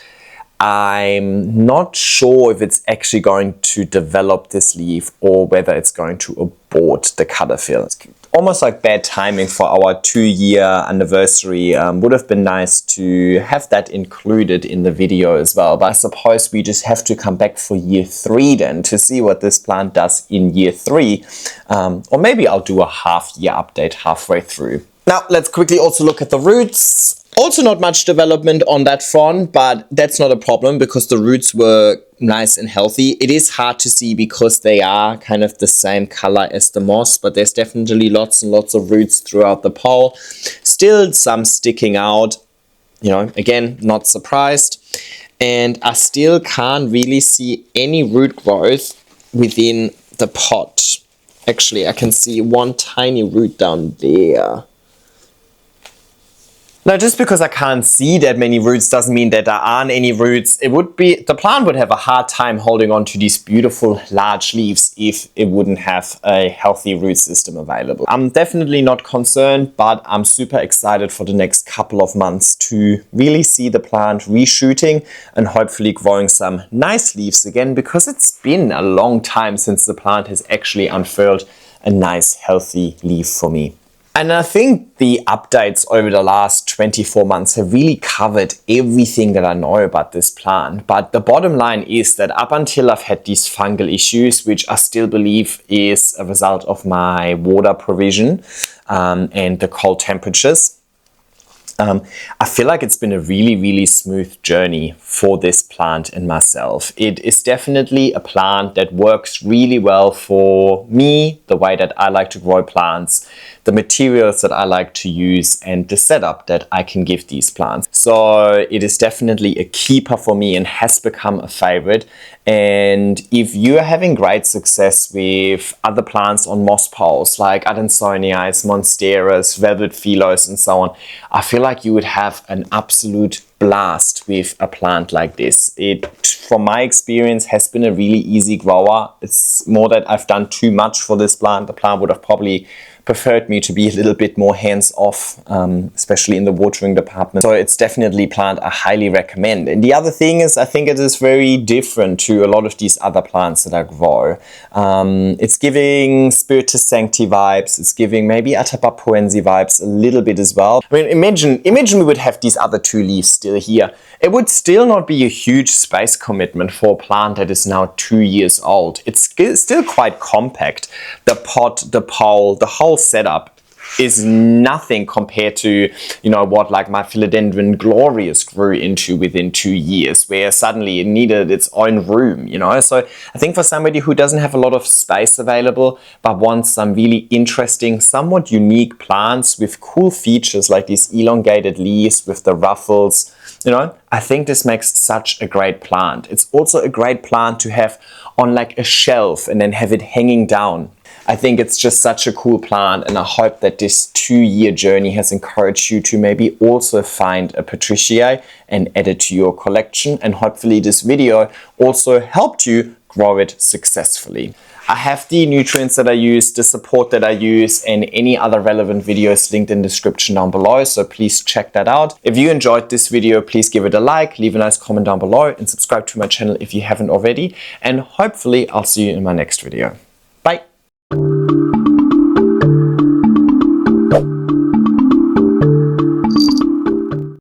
I'm not sure if it's actually going to develop this leaf or whether it's going to abort the cutter fill. It's almost like bad timing for our 2-year anniversary. Would have been nice to have that included in the video as well, but I suppose we just have to come back for year 3 then to see what this plant does in year 3. Or maybe I'll do a half-year update halfway through. Now let's quickly also look at the roots. Also not much development on that front, but that's not a problem because the roots were nice and healthy. It is hard to see because they are kind of the same color as the moss, but there's definitely lots and lots of roots throughout the pole. Still some sticking out, you know, again, not surprised. And I still can't really see any root growth within the pot. Actually, I can see one tiny root down there. Now, just because I can't see that many roots doesn't mean that there aren't any roots. The plant would have a hard time holding on to these beautiful large leaves if it wouldn't have a healthy root system available. I'm definitely not concerned, but I'm super excited for the next couple of months to really see the plant reshooting and hopefully growing some nice leaves again, because it's been a long time since the plant has actually unfurled a nice healthy leaf for me. And I think the updates over the last 24 months have really covered everything that I know about this plant. But the bottom line is that up until I've had these fungal issues, which I still believe is a result of my water provision and the cold temperatures, I feel like it's been a really, really smooth journey for this plant and myself. It is definitely a plant that works really well for me, the way that I like to grow plants, the materials that I like to use, and the setup that I can give these plants. So it is definitely a keeper for me and has become a favorite. And if you are having great success with other plants on moss poles like Adansonias, Monsteras, Velvet Philos, and so on, I feel like you would have an absolute blast with a plant like this. It, from my experience, has been a really easy grower. It's more that I've done too much for this plant. The plant would have probably preferred me to be a little bit more hands-off, especially in the watering department. So it's definitely a plant I highly recommend. And the other thing is, I think it is very different to a lot of these other plants that I grow. It's giving Spiritus Sancti vibes. It's giving maybe Atabapoense vibes a little bit as well. I mean, imagine we would have these other 2 leaves still here. It would still not be a huge space commitment for a plant that is now 2 years old. It's still quite compact. The pot, the pole, the whole setup is nothing compared to, you know, what like my Philodendron glorious grew into within 2 years, where suddenly it needed its own room, you know. So I think for somebody who doesn't have a lot of space available but wants some really interesting, somewhat unique plants with cool features like these elongated leaves with the ruffles, you know, I think this makes such a great plant. It's also a great plant to have on like a shelf and then have it hanging down. I think it's just such a cool plant, and I hope that this 2-year journey has encouraged you to maybe also find a patriciae and add it to your collection, and hopefully this video also helped you grow it successfully. I have the nutrients that I use, the support that I use, and any other relevant videos linked in the description down below, so please check that out. If you enjoyed this video, please give it a like, leave a nice comment down below, and subscribe to my channel if you haven't already, and hopefully I'll see you in my next video.